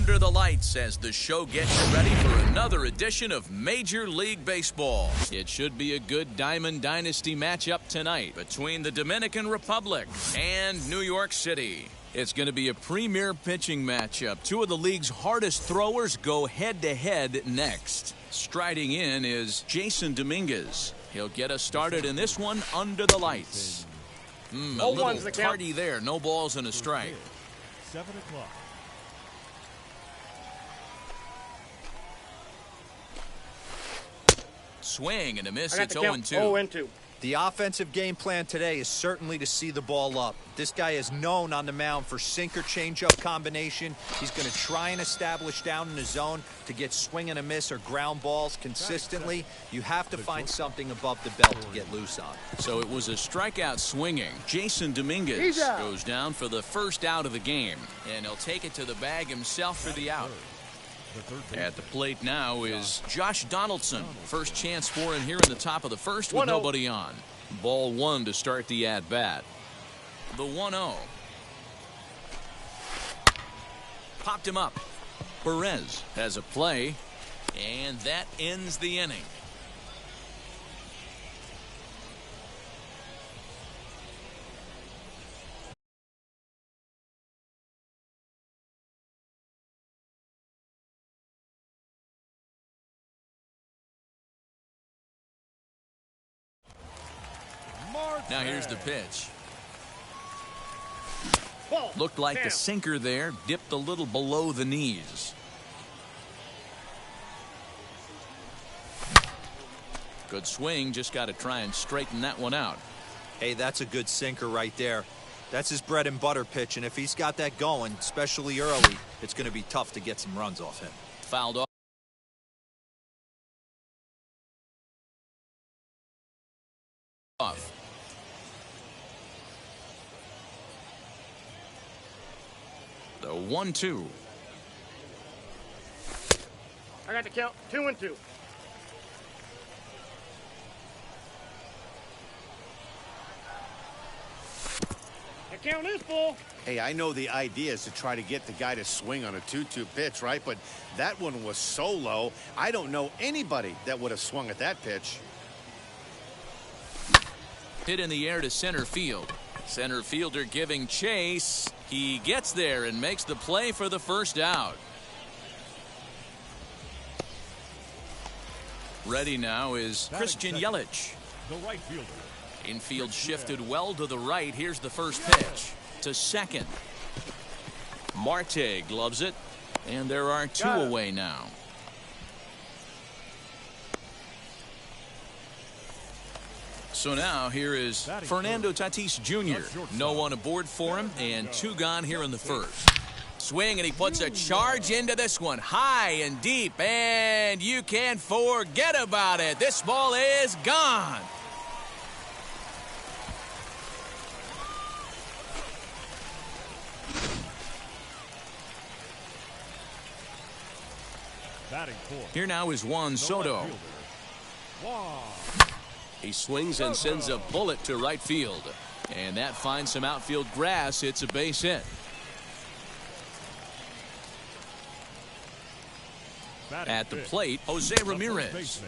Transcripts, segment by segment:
under the lights as the show gets you ready for another edition of Major League Baseball. It should be a good Diamond Dynasty matchup tonight between the Dominican Republic and New York City. It's going to be a premier pitching matchup. Two of the league's hardest throwers go head-to-head next. Striding in is Jasson Dominguez. He'll get us started in this one under the lights. A little tardy there. No balls and a strike. 7 o'clock. Swing and a miss. It's 0-2. 0-2. The offensive game plan today is certainly to see the ball up. This guy is known on the mound for sinker changeup combination. He's going to try and establish down in the zone to get swing and a miss or ground balls consistently. You have to find something above the belt to get loose on. So it was a strikeout swinging. Jasson Dominguez goes down for the first out of the game, and he'll take it to the bag himself for the out. At the plate now is Josh Donaldson. First chance for him here in the top of the first with nobody on. Ball one to start the at-bat. The 1-0. Popped him up. Perez has a play, and that ends the inning. Now here's the pitch. Looked like the sinker there, dipped a little below the knees. Good swing, just got to try and straighten that one out. Hey, that's a good sinker right there. That's his bread and butter pitch, and if he's got that going, especially early, it's going to be tough to get some runs off him. Fouled off. The 1-2. I got the count. 2-2. The count is full. Hey, I know the idea is to try to get the guy to swing on a 2-2 pitch, right? But that one was so low, I don't know anybody that would have swung at that pitch. Hit in the air to center field. Center fielder giving chase. He gets there and makes the play for the first out. Ready now is Christian Yelich. The right fielder. Infield shifted well to the right. Here's the first pitch to second. Marte gloves it, and there are two away now. So now here is Fernando Tatis Jr. No one aboard for him, and two gone here in the first. Swing, and he puts a charge into this one, high and deep, and you can't forget about it. This ball is gone. Here now is Juan Soto. He swings and sends a bullet to right field. And that finds some outfield grass. It's a base hit. At the plate, Jose Ramirez.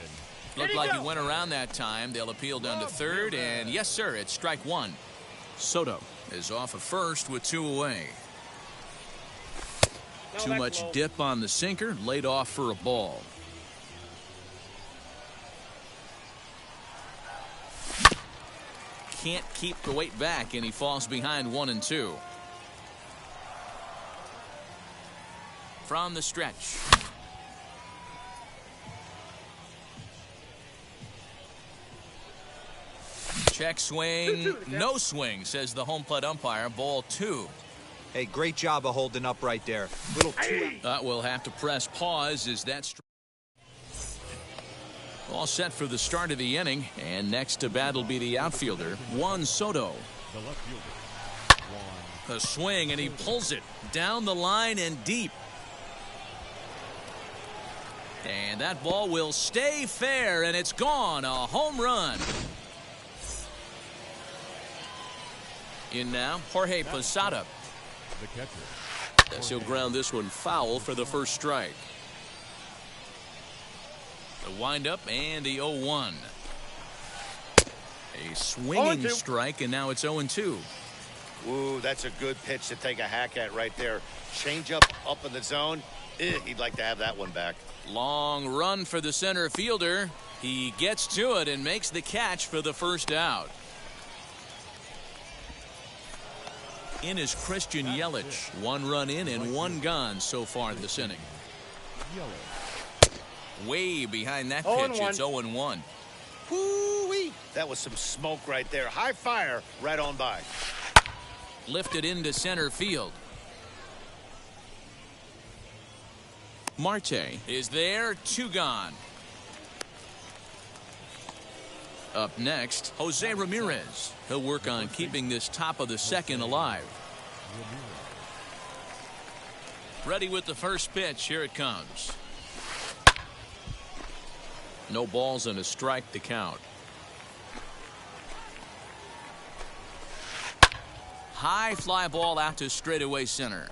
Looked like he went around that time. They'll appeal down to third. And yes, sir, it's strike one. Soto is off of first with two away. Too much dip on the sinker. Laid off for a ball. Can't keep the weight back, and he falls behind 1-2. From the stretch. Check swing. No swing, says the home plate umpire. Ball two. Hey, great job of holding up right there. Little two. We'll have to press pause as that. All set for the start of the inning, and next to bat will be the outfielder, Juan Soto. The left fielder. A swing, and he pulls it down the line and deep. And that ball will stay fair, and it's gone. A home run. In now, Jorge Posada. The catcher. As he'll ground this one foul for the first strike. The windup and the 0-1. A swinging 0-2. strike, and now it's 0-2. Ooh, that's a good pitch to take a hack at right there. Change up in the zone. He'd like to have that one back. Long run for the center fielder. He gets to it and makes the catch for the first out. In is Christian Yelich. 1 run in and 1 gone so far this inning. Way behind that pitch. It's 0-1. Woo-wee. That was some smoke right there. High fire right on by. Lifted into center field. Marte is there. 2 gone. Up next, Jose Ramirez. He'll work on keeping this top of the second alive. Ready with the first pitch. Here it comes. No balls and a strike to count. High fly ball out to straightaway center.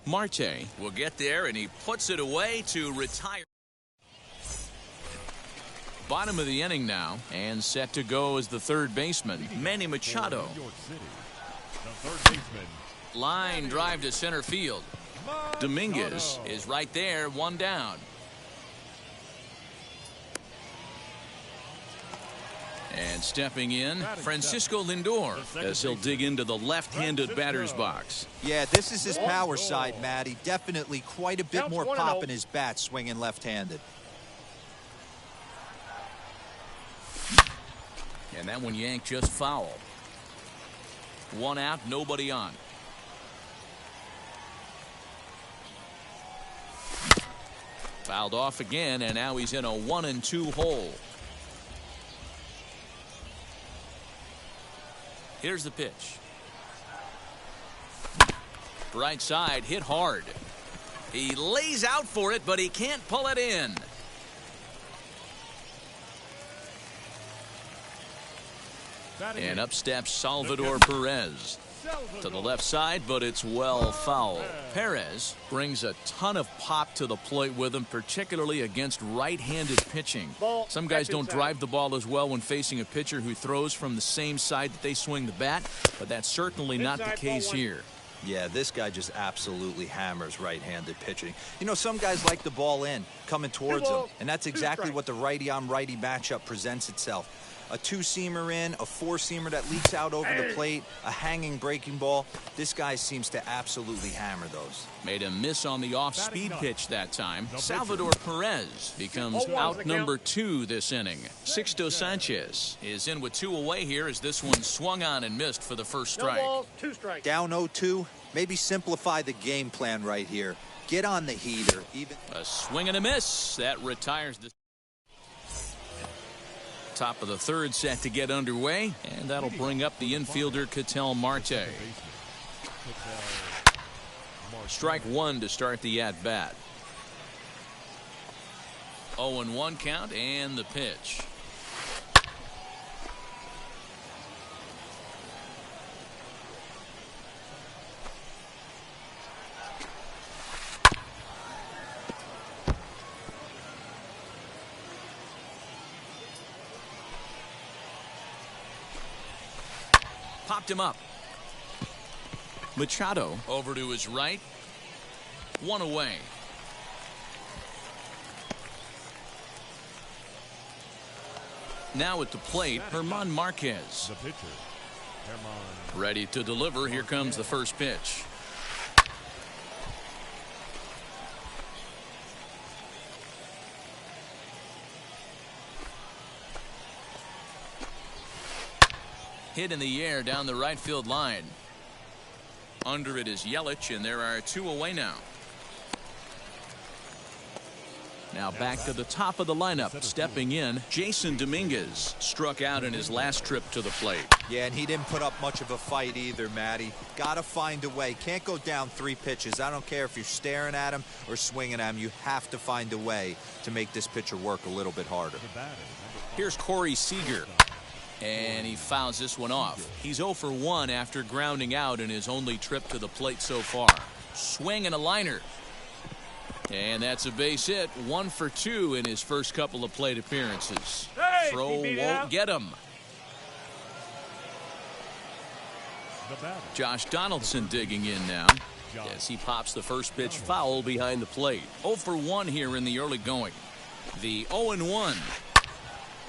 Marte will get there, and he puts it away to retire. Bottom of the inning now, and set to go as the third baseman, Manny Machado. New York City, the third baseman. Line drive to center field. Dominguez is right there, 1 down. And stepping in, Francisco Lindor, as he'll dig into the left-handed batter's box. Yeah, this is his power side, Matty. Definitely quite a bit more pop in his bat swinging left-handed. And that one yanked just foul. 1 out, nobody on. Fouled off again, and now he's in a 1-2 hole. Here's the pitch. Right side, hit hard. He lays out for it, but he can't pull it in. And up steps Salvador Perez. To the left side, but it's well foul. Perez brings a ton of pop to the plate with him, particularly against right-handed pitching. Some guys don't drive the ball as well when facing a pitcher who throws from the same side that they swing the bat, but that's certainly not the case here. Yeah, this guy just absolutely hammers right-handed pitching. You know, some guys like the ball in, coming towards them, and that's exactly what the righty-on-righty matchup presents itself. A 2-seamer in, a 4-seamer that leaks out over the plate, a hanging breaking ball. This guy seems to absolutely hammer those. Made a miss on the off-speed pitch that time. Salvador Perez becomes out number 2 this inning. Sixto Sanchez is in with 2 away here as this one swung on and missed for the first strike. No balls, 2 strikes. Down 0-2, maybe simplify the game plan right here. Get on the heater. A swing and a miss. That retires the top of the third set to get underway, and that'll bring up the infielder Ketel Marte. Strike 1 to start the at-bat. 0-1 count and the pitch. Popped him up. Machado over to his right. 1 away. Now at the plate, German Marquez. The pitcher, German. Ready to deliver. Here comes the first pitch. Hit in the air down the right field line. Under it is Yelich, and there are 2 away now. Now back to the top of the lineup. Stepping in, Jason Dominguez struck out in his last trip to the plate. Yeah, and he didn't put up much of a fight either, Matty. Got to find a way. Can't go down 3 pitches. I don't care if you're staring at him or swinging at him. You have to find a way to make this pitcher work a little bit harder. Here's Corey Seager. And he fouls this one off. He's 0 for 1 after grounding out in his only trip to the plate so far. Swing and a liner. And that's a base hit. 1 for 2 in his first couple of plate appearances. Hey, Throw he beat it won't out. get him. The batter, Josh Donaldson digging in now as he pops the first pitch foul behind the plate. 0 for 1 here in the early going. The 0-1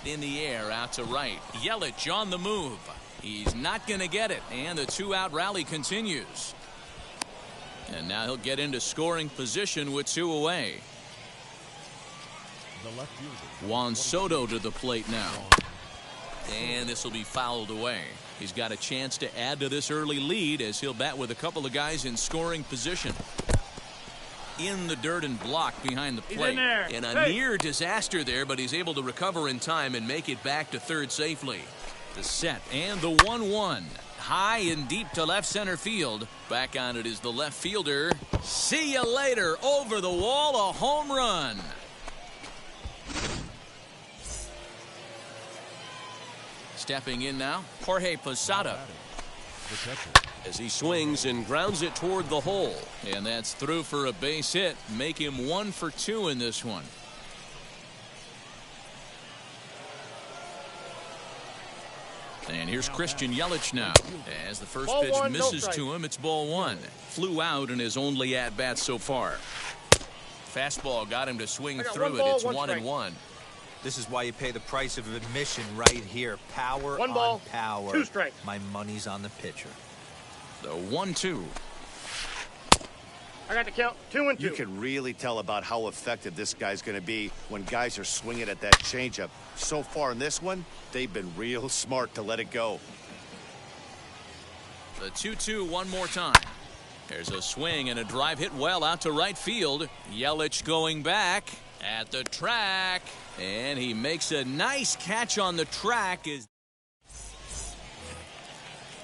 in the air out to right. Yelich on the move. He's not going to get it, and the 2-out rally continues. And now he'll get into scoring position with 2 away. the left fielder. Juan Soto to the plate now. And this will be fouled away. He's got a chance to add to this early lead as he'll bat with a couple of guys in scoring position. In the dirt and block behind the plate. in there. And a Hey. near disaster there, but he's able to recover in time and make it back to third safely. The set and the 1-1. High and deep to left center field. Back on it is the left fielder. See you later. Over the wall, a home run. Stepping in now, Jorge Posada. The catcher, As he swings and grounds it toward the hole. And that's through for a base hit. Make him 1 for 2 in this one. And here's Christian Yelich now. As the first Ball pitch one, no misses strike. to him, it's ball 1. Flew out in his only at-bat so far. Fastball got him to swing I got through one it. ball, It's one 1-1. This is why you pay the price of admission right here. Power One on ball, power. 2 strikes. My money's on the pitcher. The 1-2. I got the count. 2-2. You can really tell about how effective this guy's going to be when guys are swinging at that changeup. So far in this one, they've been real smart to let it go. The 2-2 one more time. There's a swing and a drive hit well out to right field. Yelich going back at the track. And he makes a nice catch on the track. Is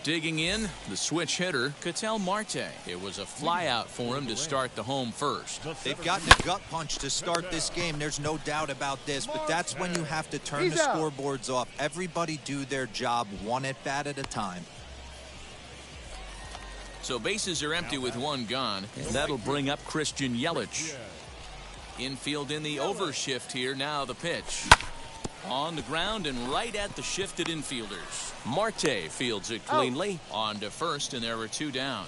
digging in, the switch hitter, Ketel Marte. It was a fly out for him to start the home first. They've gotten a gut punch to start this game. There's no doubt about this, but that's when you have to turn He's the out. scoreboards off. Everybody do their job one at bat at a time. So bases are empty with 1 gone, and that'll bring up Christian Yelich. Infield in the overshift here. Now the pitch. On the ground and right at the shifted infielders. Marte fields it cleanly. On to first, and there are 2 down.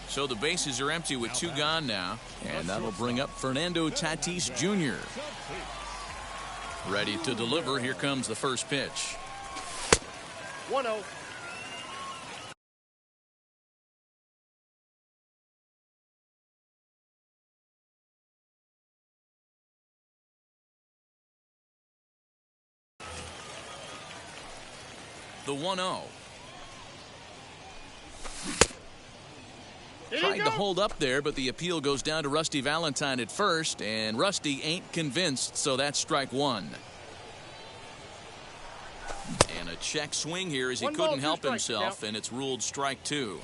So the bases are empty with 2 gone now, and that'll bring up Fernando Tatis Jr. Ready to deliver. Here comes the first pitch. 1-0. The 1-0. Here you Tried go. to hold up there, but the appeal goes down to Rusty Valentine at first, and Rusty ain't convinced, so that's strike 1. And a check swing here as he 1 ball, couldn't 2 help strikes, himself, yeah. and it's ruled strike 2.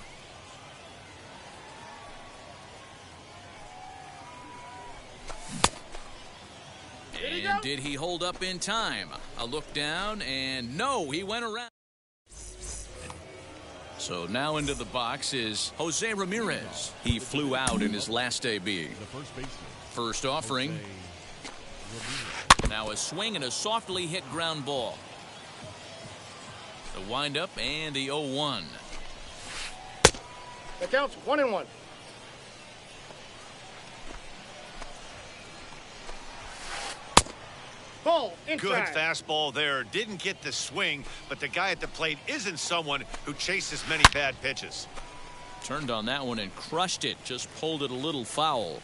you And go. did he hold up in time? A look down, and no, he went around. So now into the box is Jose Ramirez. He flew out in his last AB. the first baseman. First offering. Ramirez. Now a swing and a softly hit ground ball. The windup and the 0-1. The count's 1-1. Ball Good inside. fastball there. Didn't get the swing, but the guy at the plate isn't someone who chases many bad pitches. Turned on that one and crushed it. Just pulled it a little foul.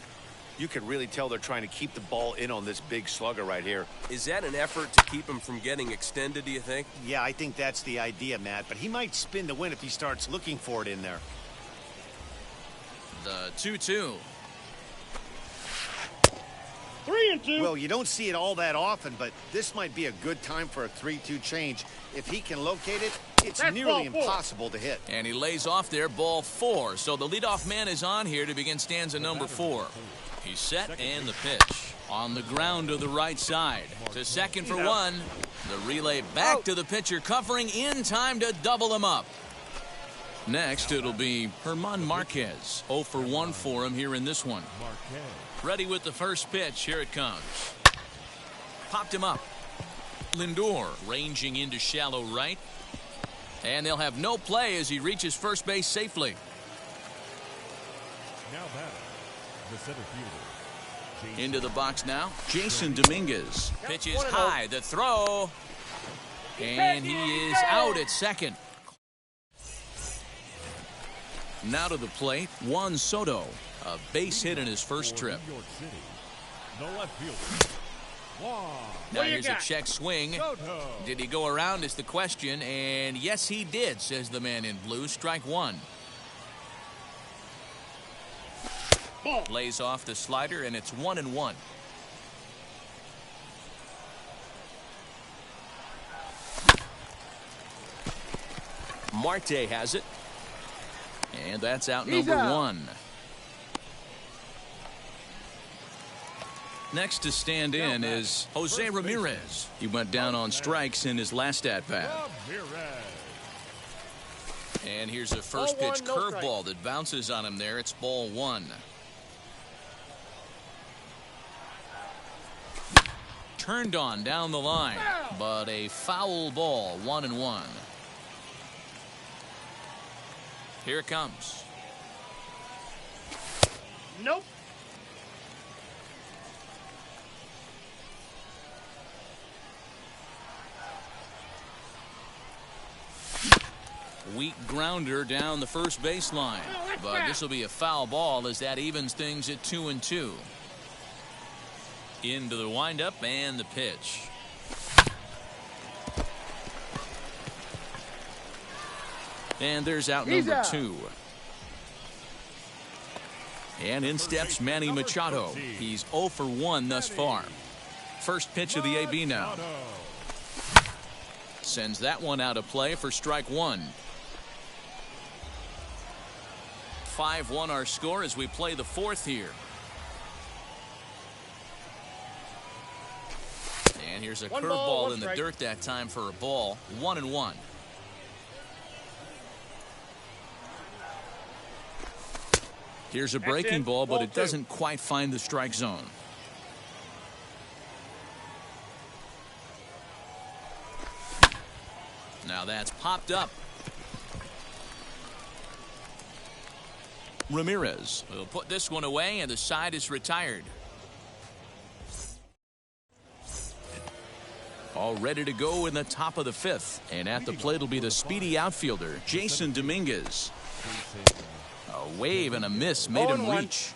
You can really tell they're trying to keep the ball in on this big slugger right here. Is that an effort to keep him from getting extended, do you think? Yeah, I think that's the idea, Matt, but he might spin to win if he starts looking for it in there. The 2-2. 3-2. Well, you don't see it all that often, but this might be a good time for a 3-2 change. If he can locate it, it's That's nearly ball 4. impossible to hit. And he lays off there, ball 4. So the leadoff man is on here to begin stanza number 4. He's set and the pitch. On the ground to the right side. To second for one. The relay back to the pitcher, covering in time to double him up. Next, it'll be German Marquez. 0 for 1 for him here in this one. Ready with the first pitch. Here it comes. Popped him up. Lindor ranging into shallow right. And they'll have no play as he reaches first base safely. Now batting, the center fielder. Into the box now, Jason Dominguez. Pitches high, the throw. And he is out at second. Now to the plate, Juan Soto. A base hit in his first trip. New York City, the left fielder. Now here's a check swing. Soto. Did he go around is the question, and yes he did, says the man in blue. Strike one. Lays off the slider, and it's 1-1. Marte has it. And that's out number one. Next to stand in is Jose Ramirez. He went down on strikes in his last at-bat. And here's a first pitch curveball that bounces on him there. It's ball one. Turned on down the line, but a foul ball, 1-1. Here it comes. Nope. Weak grounder down the first baseline, but this will be a foul ball as that evens things at 2-2. Into the windup and the pitch. And there's out number two. And in steps Manny Machado. He's 0 for 1 thus far. First pitch of the AB now. Sends that one out of play for strike one. 5-1 our score as we play the fourth here. And here's a curveball in the dirt that time for a ball. 1-1. Here's a breaking ball, but it doesn't quite find the strike zone. Now that's popped up. Ramirez will put this one away, and the side is retired. All ready to go in the top of the fifth. And at the plate will be the speedy outfielder, Jason Dominguez. A wave and a miss made him reach.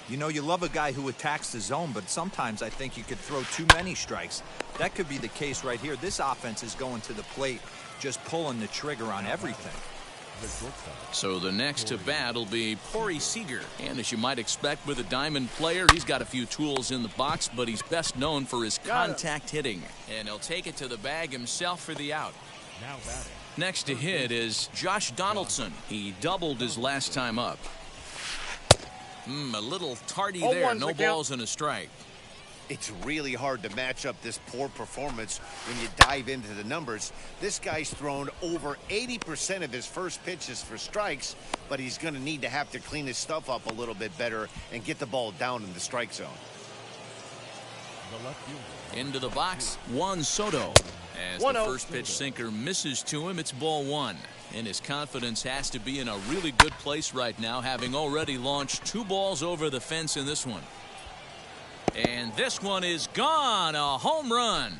You know, you love a guy who attacks the zone, but sometimes I think you could throw too many strikes. That could be the case right here. This offense is going to the plate, just pulling the trigger on everything. So the next to bat will be Corey Seager. And as you might expect with a diamond player, he's got a few tools in the box, but he's best known for his contact hitting. And he'll take it to the bag himself for the out. Now batting. Next to hit is Josh Donaldson. He doubled his last time up. A little tardy there. No balls and a strike. It's really hard to match up this poor performance when you dive into the numbers. This guy's thrown over 80% of his first pitches for strikes, but he's going to have to clean his stuff up a little bit better and get the ball down in the strike zone. Into the box, Juan Soto. As the first pitch sinker misses to him, it's ball one. And his confidence has to be in a really good place right now, having already launched 2 balls over the fence in this one. And this one is gone. A home run.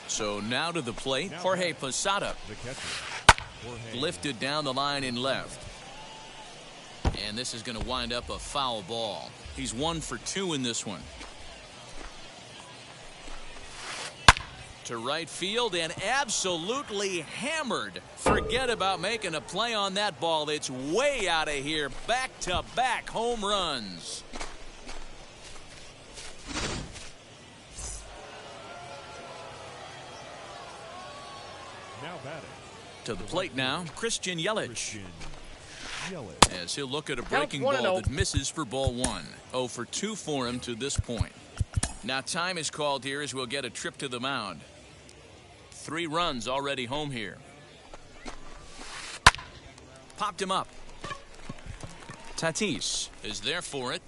So now to the plate, Jorge Posada. Lifted down the line in left. And this is going to wind up a foul ball. He's 1 for 2 in this one. To right field and absolutely hammered. Forget about making a play on that ball. It's way out of here. Back-to-back home runs. Now batting. To the plate now, Christian Yelich. Yelich. as he'll look at a breaking Count 1-0. ball that misses for ball one. 0 for 2 for him to this point. Now time is called here as we'll get a trip to the mound. 3 runs already home here. Popped him up. Tatis is there for it.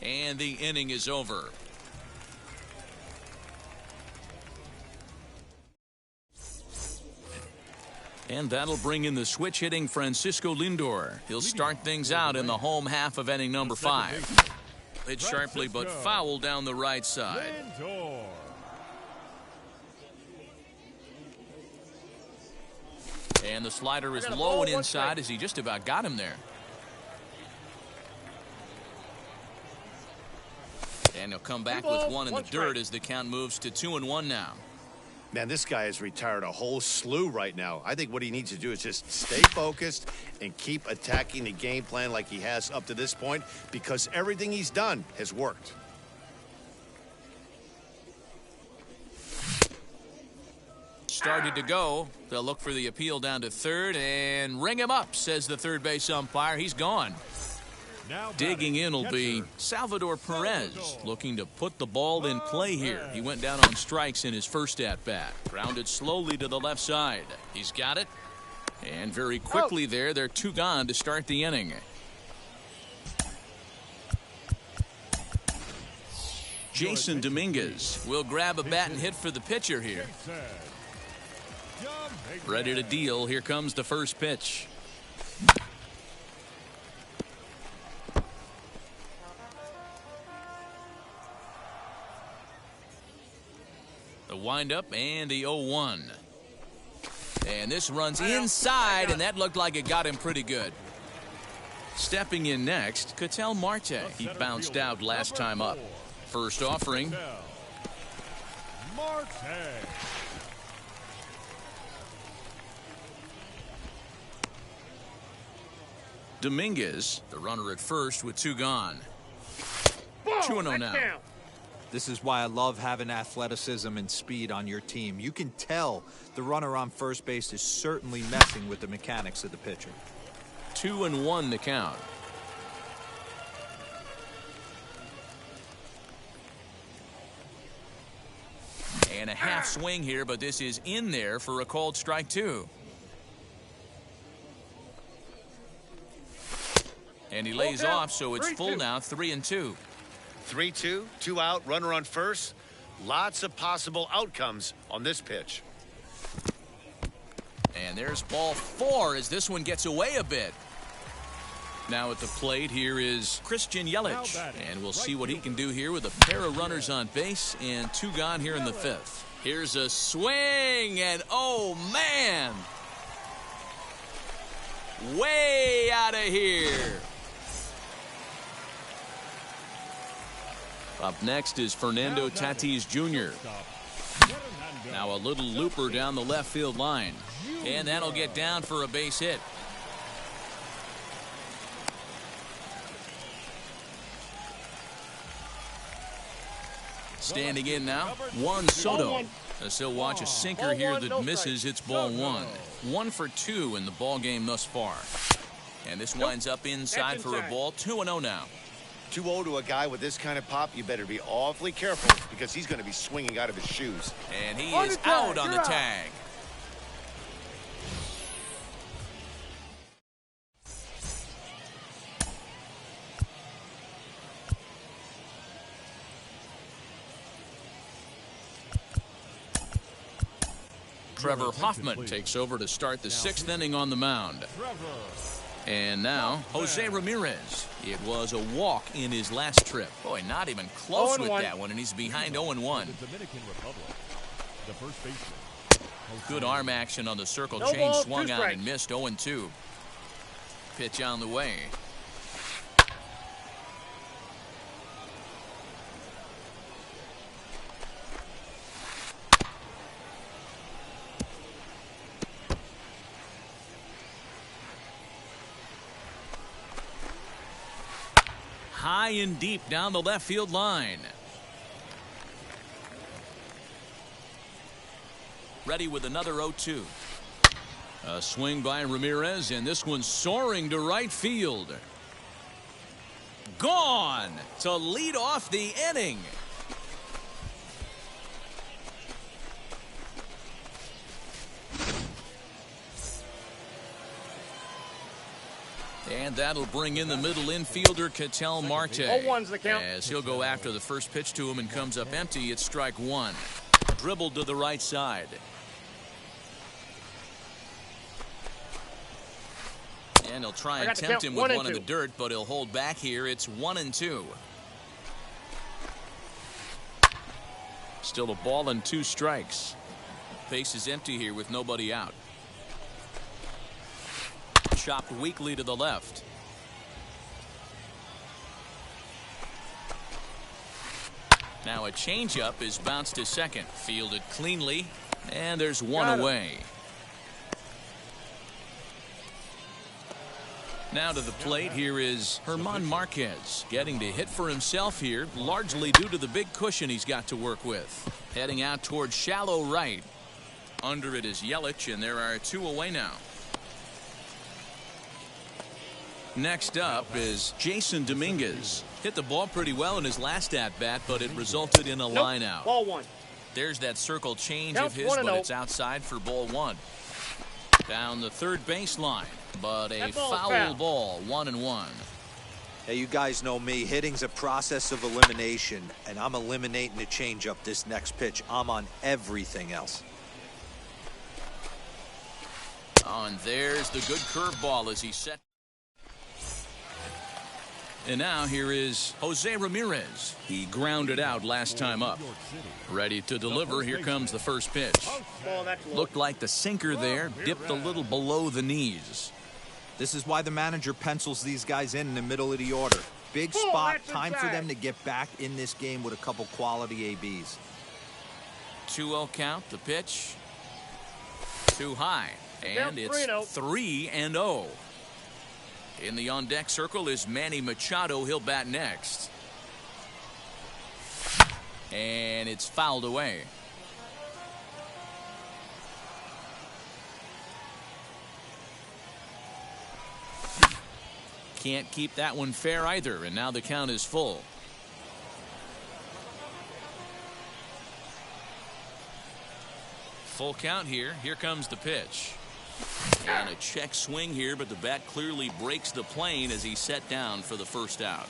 And the inning is over. And that'll bring in the switch hitting Francisco Lindor. He'll start things out in the home half of inning number 5. Hit sharply but foul down the right side. Lindor. And the slider is low and inside as he just about got him there. And he'll come back with one in the dirt as the count moves to 2-1 now. Man, this guy has retired a whole slew right now. I think what he needs to do is just stay focused and keep attacking the game plan like he has up to this point, because everything he's done has worked. Started to go. They'll look for the appeal down to third and ring him up, says the third base umpire. He's gone. Now Digging in will be catcher. Salvador Perez, looking to put the ball in play here. He went down on strikes in his first at-bat. Grounded slowly to the left side. He's got it. And very quickly there, they're 2 gone to start the inning. Jason Dominguez will grab a bat and hit for the pitcher here. Ready to deal. Here comes the first pitch. The windup and the 0-1. And this runs inside, and that looked like it got him pretty good. Stepping in next, Ketel Marte. He bounced out last time up. First offering. Marte. Dominguez, the runner at first with 2 gone. 2-0 now. This is why I love having athleticism and speed on your team. You can tell the runner on first base is certainly messing with the mechanics of the pitcher. 2-1 the count. And a half swing here, but this is in there for a called strike 2. And he lays off, so it's full now, 3-2. 3-2, 2 out, runner on first. Lots of possible outcomes on this pitch. And there's ball 4 as this one gets away a bit. Now at the plate here is Christian Yelich. And we'll see what he can do here with a pair of runners on base and 2 gone here in the 5th. Here's a swing, and oh man! Way out of here. Up next is Fernando Tatis Jr. Now a little looper down the left field line. And that'll get down for a base hit. Standing in now, Juan Soto. As he'll watch a sinker here that misses. It's ball 1. 1 for 2 in the ball game thus far. And this winds up inside for a ball. 2-0 now. 2-0 to a guy with this kind of pop, you better be awfully careful because he's going to be swinging out of his shoes. And he is out on the tag. Trevor Hoffman takes over to start the 6th inning on the mound. And now, Jose Ramirez. It was a walk in his last trip. Boy, not even close with that one, and he's behind 0-1. Dominican Republic. The first baseman. Good arm action on the circle change, swung out and missed. 0-2. Pitch on the way. High and deep down the left field line. Ready with another 0-2. A swing by Ramirez, and this one's soaring to right field. Gone to lead off the inning. And that'll bring in the middle infielder, Ketel Marte. 0-1's the count. As he'll go after the first pitch to him and comes up empty, it's strike one. Dribbled to the right side. And he'll try and tempt him with one in the dirt, but he'll hold back here. It's 1-2. Still a ball and 2 strikes. Base is empty here with nobody out. Chopped weakly to the left. Now a changeup is bounced to second. Fielded cleanly, and there's one away. Now to the plate, here is German Marquez, getting to hit for himself here, largely due to the big cushion he's got to work with. Heading out towards shallow right. Under it is Yelich, and there are 2 away now. Next up is Jason Dominguez. Hit the ball pretty well in his last at-bat, but it resulted in a line out. Ball 1. There's that circle change Count of his, 1-0. but it's outside for ball 1. Down the third baseline, but a foul ball, 1-1. Hey, you guys know me. Hitting's a process of elimination, and I'm eliminating the changeup this next pitch. I'm on everything else. Oh, and there's the good curveball as he set. And now here is Jose Ramirez. He grounded out last time up. Ready to deliver. Here comes the first pitch. Looked like the sinker there, dipped a little below the knees. This is why the manager pencils these guys in the middle of the order. Big spot, time for them to get back in this game with a couple quality ABs. 2-0 count, the pitch. Too high, and it's 3-0. In the on-deck circle is Manny Machado. He'll bat next. And it's fouled away. Can't keep that one fair either, and now the count is full. Full count here. Here comes the pitch. And a check swing here, but the bat clearly breaks the plane as he's set down for the first out.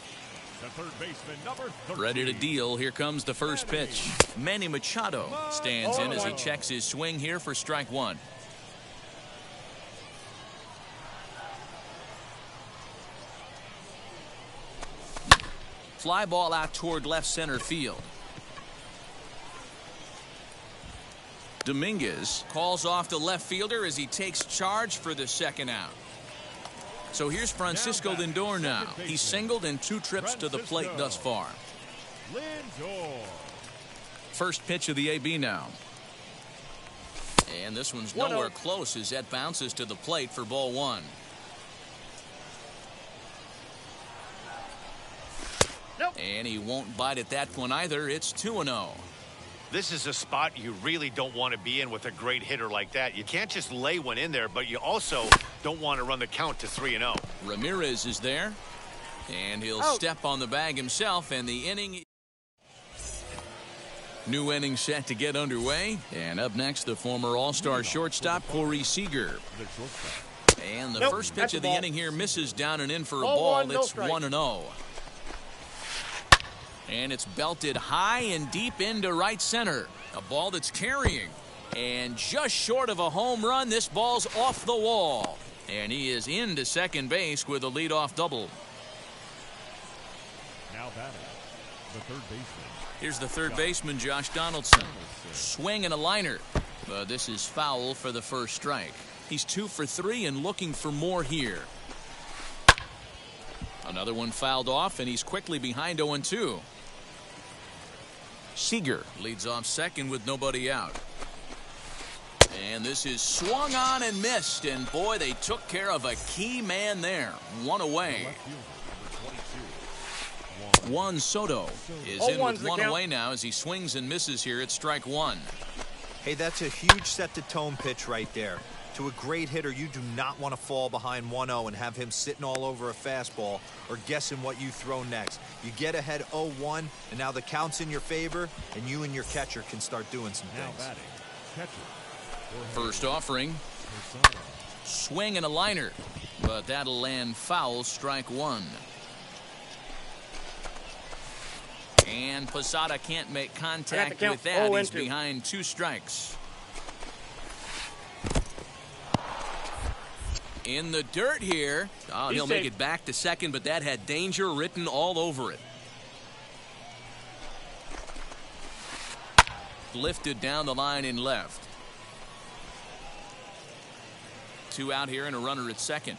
The third baseman, number 13. Ready to deal. Here comes the first pitch. Manny Machado stands in as he checks his swing here for strike one. Fly ball out toward left center field. Dominguez calls off the left fielder as he takes charge for the second out. So here's Francisco Lindor now. He's singled in 2 trips to the plate thus far. Lindor. First pitch of the AB now. And this one's nowhere close as that bounces to the plate for ball 1. And he won't bite at that one either. It's 2-0. This is a spot you really don't want to be in with a great hitter like that. You can't just lay one in there, but you also don't want to run the count to 3-0. Ramirez is there, and he'll step on the bag himself, and the inning. New inning set to get underway, and up next, the former All-Star shortstop Corey Seager. And the first pitch of the inning here misses down and in for a ball. It's 1-0. And it's belted high and deep into right center. A ball that's carrying. And just short of a home run, this ball's off the wall. And he is into second base with a leadoff double. Now batting, the third baseman. Here's the third baseman, Josh Donaldson. Swing and a liner. But this is foul for the first strike. He's 2 for 3 and looking for more here. Another one fouled off, and he's quickly behind 0-2. Seager leads off second with nobody out. And this is swung on and missed. And boy, they took care of a key man there. 1 away. Juan Soto is in with 1 away now as he swings and misses here at strike 1. Hey, that's a huge set-the-tone pitch right there. To a great hitter, you do not want to fall behind 1-0 and have him sitting all over a fastball or guessing what you throw next. You get ahead 0-1, and now the count's in your favor, and you and your catcher can start doing some Now things. batting, catcher. First offering, Posada. swing and a liner, but that'll land foul, strike one. And Posada can't make contact count with that. 0-2. He's behind 2 strikes. In the dirt here. Oh, He's he'll make safe. it back to second, but that had danger written all over it. Lifted down the line in left. 2 out here and a runner at second.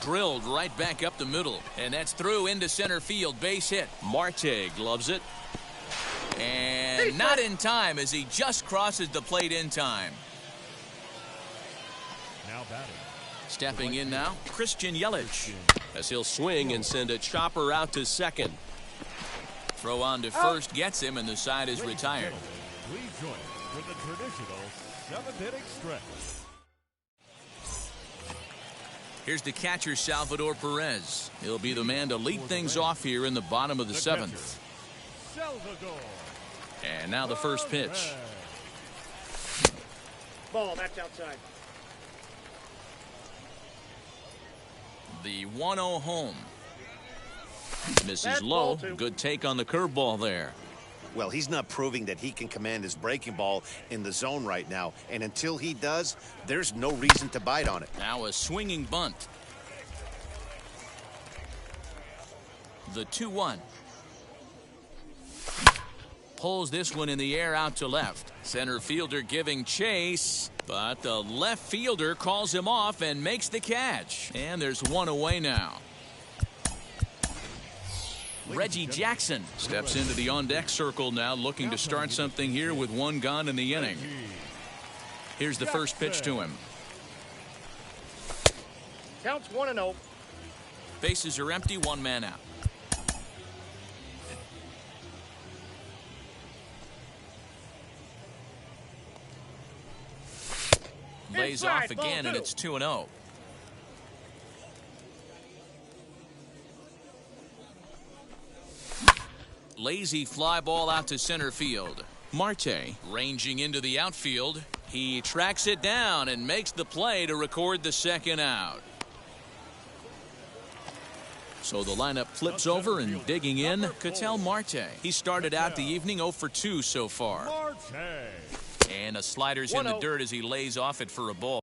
Drilled right back up the middle, and that's through into center field. Base hit. Marte gloves it, and not in time as he just crosses the plate in time. Now batting. Stepping in now, Christian Yelich, as he'll swing and send a chopper out to second. Throw on to first gets him, and the side is Ladies and retired. gentlemen, please join us for the traditional 7th-inning stretch. Here's the catcher, Salvador Perez. He'll be the man to lead things off here in the bottom of the seventh. Salvador. And now the first pitch. Ball, that's outside. The 1-0 home. Misses Bad low. ball, too. Good take on the curveball there. Well, he's not proving that he can command his breaking ball in the zone right now. And until he does, there's no reason to bite on it. Now a swinging bunt. The 2-1. Pulls this one in the air out to left. Center fielder giving chase, but the left fielder calls him off and makes the catch. And there's one away now. Reggie Jackson steps into the on-deck circle now, looking to start something here with 1 gone in the inning. Here's the first pitch to him. Counts 1-0. Bases are empty, 1 man out. Lays Inside, off again, ball and 2. it's 2-0. Lazy fly ball out to center field. Marte ranging into the outfield. He tracks it down and makes the play to record the second out. So the lineup flips over, and digging in, Ketel Marte. He started out the evening 0 for 2 so far. Marte. And a slider's in the 1-0. dirt as he lays off it for a ball.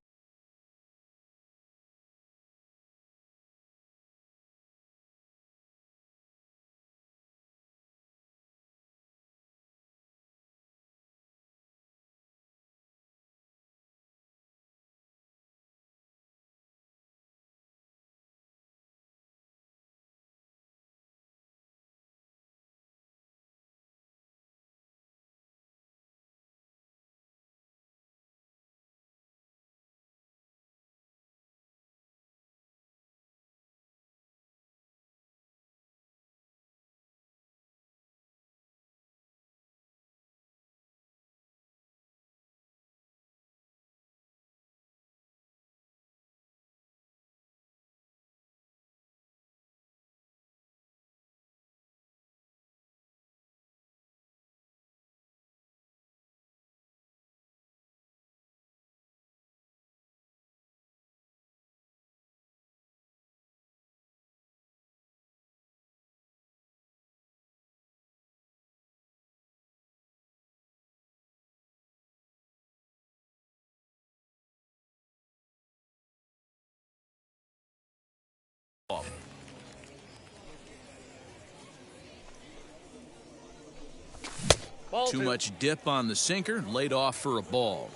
Ball Too 2. much dip on the sinker, laid off for a ball.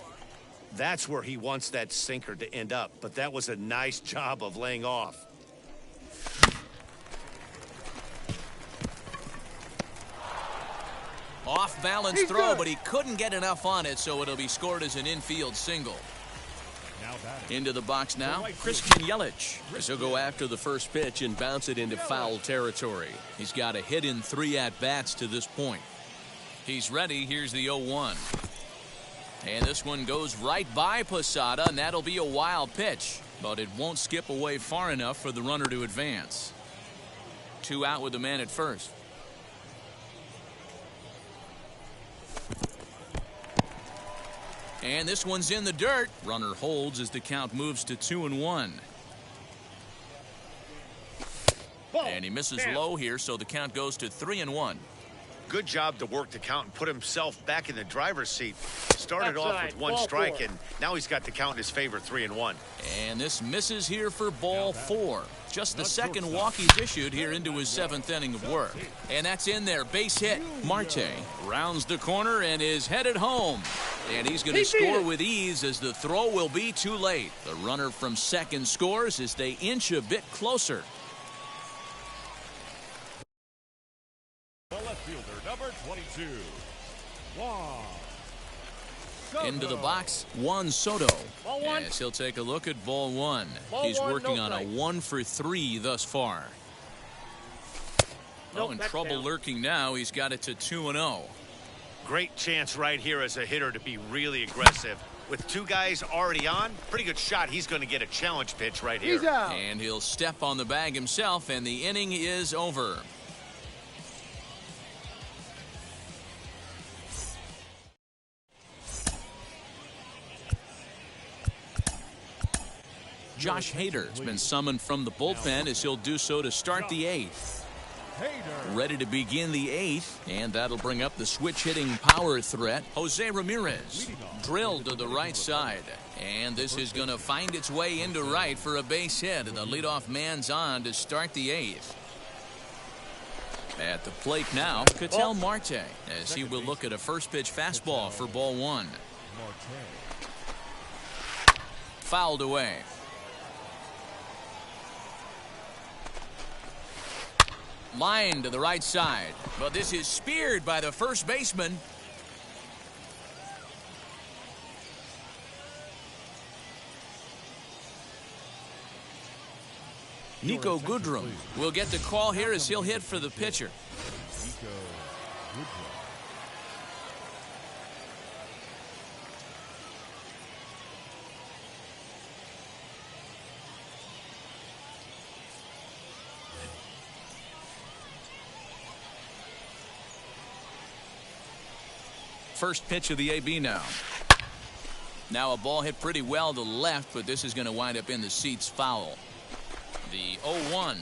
That's where he wants that sinker to end up, but that was a nice job of laying off. Off balance He's throw, good. but he couldn't get enough on it, so it'll be scored as an infield single. Now batting. Into the box now, Christian Yelich. As he'll go after the first pitch and bounce it into foul territory. He's got a hit in 3 at-bats to this point. He's ready. Here's the 0-1. And this one goes right by Posada, and that'll be a wild pitch. But it won't skip away far enough for the runner to advance. 2 out with the man at first. And this one's in the dirt. Runner holds as the count moves to 2-1. And he misses low here, so the count goes to 3-1. Good job to work the count and put himself back in the driver's seat. Started off with 1 strike, and now he's got the count in his favor, 3-1. And this misses here for ball 4. Just the second walk he's issued here into his 7th inning of work. And that's in there. Base hit. Marte rounds the corner and is headed home. And he's going to score with ease as the throw will be too late. The runner from second scores as they inch a bit closer. The left fielder, number 22, Juan Into the box, Juan Soto. Ball 1. Yes, he'll take a look at ball 1. Ball He's 1, working no on a strikes. 1 for 3 thus far. Nope, In that's trouble down. lurking now. He's got it to 2-0. Great chance right here as a hitter to be really aggressive. With 2 guys already on, pretty good shot. He's going to get a challenge pitch right here. And he'll step on the bag himself, and the inning is over. Josh Hader has been summoned from the bullpen as he'll do so to start the 8th. Hader. Ready to begin the 8th, and that'll bring up the switch-hitting power threat, Jose Ramirez. Drilled to the right side, and this is going to find its way into right for a base hit, and the leadoff man's on to start the 8th. At the plate now, Ketel Marte, as he will look at a first-pitch fastball for ball 1. Fouled away. Line to the right side, but this is speared by the first baseman. Nico Goodrum will get the call here as he'll hit for the pitcher. Nico Goodrum. First pitch of the AB now. Now a ball hit pretty well to left, but this is going to wind up in the seats foul. The 0-1.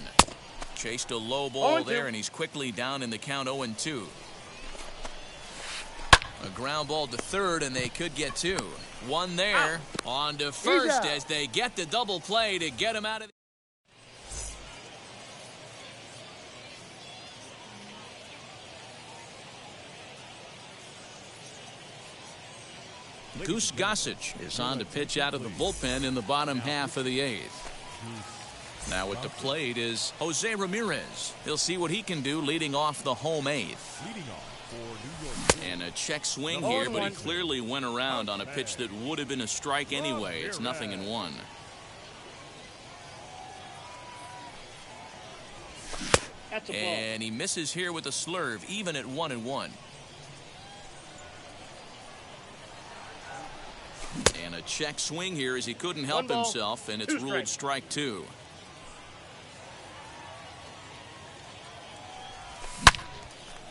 Chased a low ball there, and he's quickly down in the count 0-2. A ground ball to third, and they could get 2. One there. On to first as they get the double play to get him out of the... Goose Gossage is on to pitch out of the bullpen in the bottom half of the 8th. Now at the plate is Jose Ramirez. He'll see what he can do leading off the home 8th. Leading off for New York. And a check swing here, but he clearly went around on a pitch that would have been a strike anyway. It's 0-1. That's a ball. And he misses here with a slurve, even at 1-1. And a check swing here as he couldn't help himself, and it's ruled strike 2.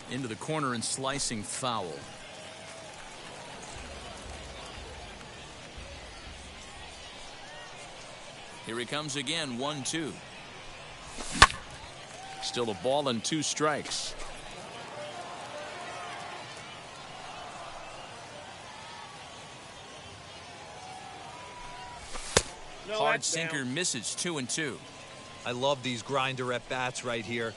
Into the corner and slicing foul. Here he comes again, 1-2. Still a ball and 2 strikes. Hard sinker misses, 2-2. I love these grinder at bats right here.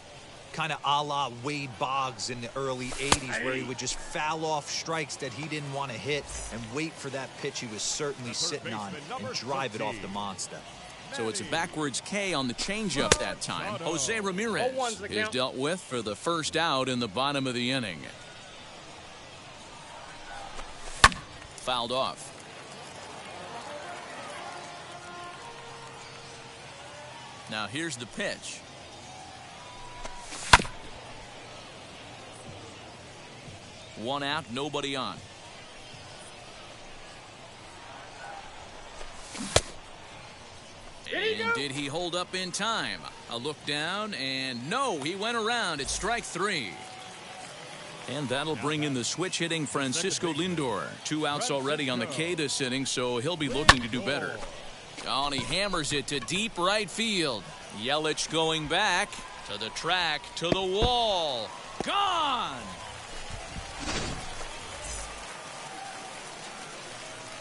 Kind of a la Wade Boggs in the early 80s, where he would just foul off strikes that he didn't want to hit and wait for that pitch he was certainly sitting on and drive it off the monster. So it's a backwards K on the changeup that time. Jose Ramirez is dealt with for the first out in the bottom of the inning. Fouled off. Now here's the pitch. One out, nobody on. And did he hold up in time? A look down, and no, he went around. It's strike 3. And that'll bring in the switch-hitting Francisco Lindor. 2 outs already on the K this inning, so he'll be looking to do better. Oh, and he hammers it to deep right field. Yelich going back to the track, to the wall. Gone!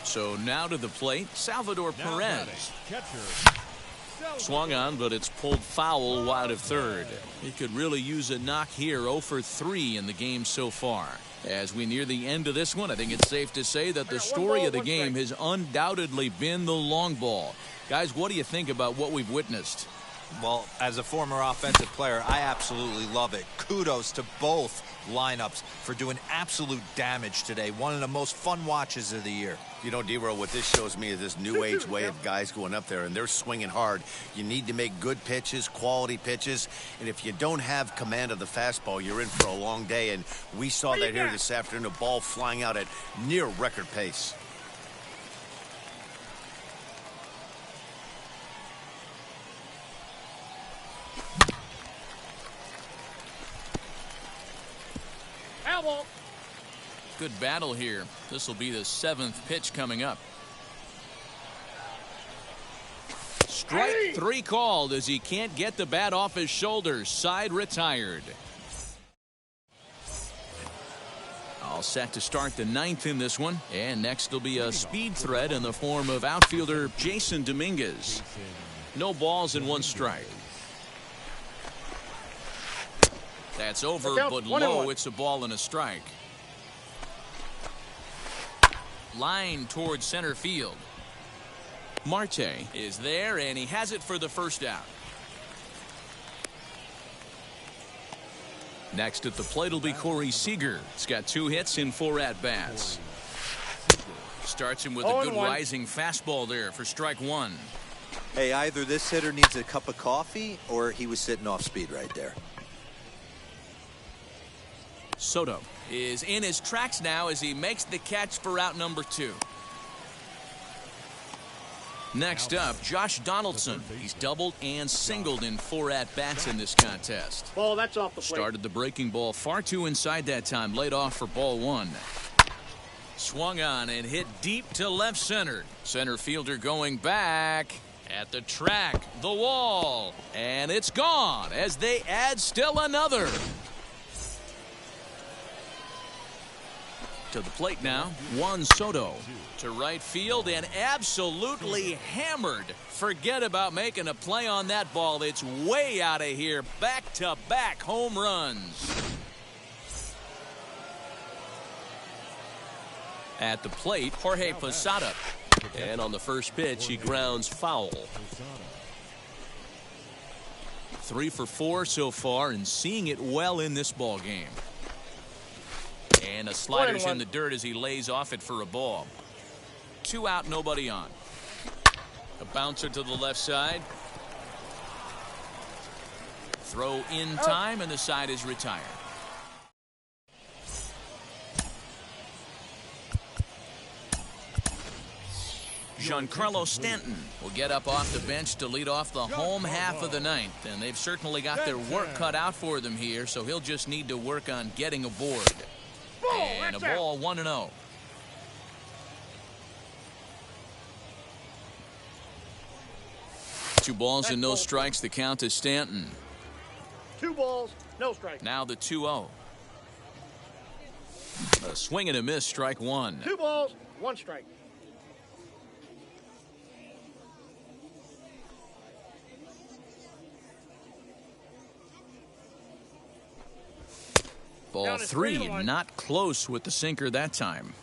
So now to the plate, Salvador Perez. Swung on, but it's pulled foul wide of third. He could really use a knock here. 0 for 3 in the game so far. As we near the end of this one, I think it's safe to say that the story of the game has undoubtedly been the long ball. Guys, what do you think about what we've witnessed? Well, as a former offensive player, I absolutely love it. Kudos to both lineups for doing absolute damage today. One of the most fun watches of the year. You know, D-Roll, what this shows me is this new age way of guys going up there, and they're swinging hard. You need to make good pitches, quality pitches, and if you don't have command of the fastball, you're in for a long day, and we saw that here this afternoon, a ball flying out at near record pace. Good battle here. This will be the 7th pitch coming up. Strike 3 called as he can't get the bat off his shoulders. Side retired. All set to start the 9th in this one. And next will be a speed threat in the form of outfielder Jason Dominguez. No balls and 1 strike. That's over, but low. It's a ball and a strike. Line towards center field. Marte is there, and he has it for the first out. Next at the plate will be Corey Seager. He's got 2 hits in 4 at-bats. Starts him with a good rising fastball there for strike 1. Hey, either this hitter needs a cup of coffee or he was sitting off speed right there. Soto is in his tracks now as he makes the catch for out number 2. Next up, Josh Donaldson. He's doubled and singled in 4 at-bats in this contest. Ball, that's off the plate. Started the breaking ball far too inside that time. Laid off for ball 1. Swung on and hit deep to left center. Center fielder going back at the track, the wall, and it's gone as they add still another. To the plate now, Juan Soto to right field and absolutely hammered. Forget about making a play on that ball. It's way out of here. Back-to-back home runs. At the plate, Jorge Posada. And on the first pitch, he grounds foul. 3 for 4 so far and seeing it well in this ball game. And a slider's in the dirt as he lays off it for a ball. 2 out, nobody on. A bouncer to the left side. Throw in time, and the side is retired. Giancarlo Stanton will get up off the bench to lead off the home half of the 9th. And they've certainly got their work cut out for them here, so he'll just need to work on getting aboard. And a ball, 1-0. Two balls and no strikes. The count to Stanton. 2 balls, no strikes. Now the 2-0. A swing and a miss, strike 1. 2 balls, 1 strike. Ball 3, not close with the sinker that time.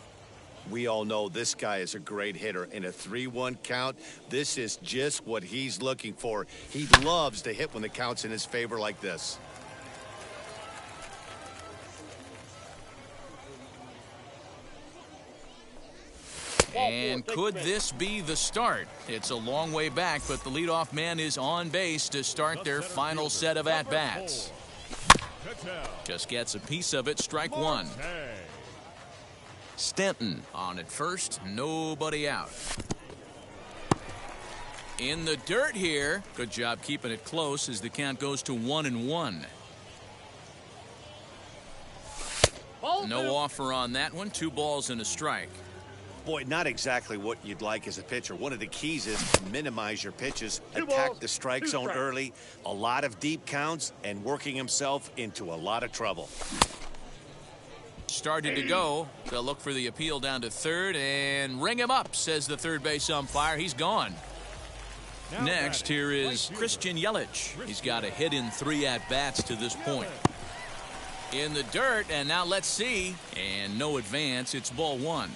We all know this guy is a great hitter. In a 3-1 count, this is just what he's looking for. He loves to hit when the count's in his favor like this. And could this be the start? It's a long way back, but the leadoff man is on base to start their final set of at-bats. Just gets a piece of it, strike 1. Stanton on at first, nobody out. In the dirt here. Good job keeping it close as the count goes to 1-1. Ball No two. offer on that one. 2 balls and a strike. Boy, not exactly what you'd like as a pitcher. One of the keys is to minimize your pitches, Two attack balls, the strike 2 zone strikes. early, a lot of deep counts, and working himself into a lot of trouble. Started to go. They'll look for the appeal down to third and ring him up, says the third base umpire. He's gone. Now Next, batting, here right is fielder, Christian Yelich. He's got a hit in 3 at-bats to this point. In the dirt, and now let's see. And no advance. It's ball 1.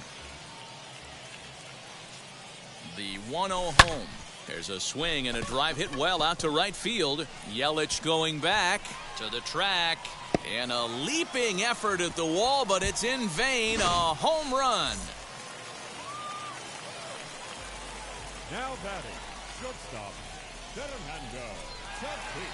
The 1-0 home. There's a swing and a drive hit well out to right field. Yelich going back to the track. And a leaping effort at the wall, but it's in vain. A home run. Now batting, shortstop, Fernando Tatis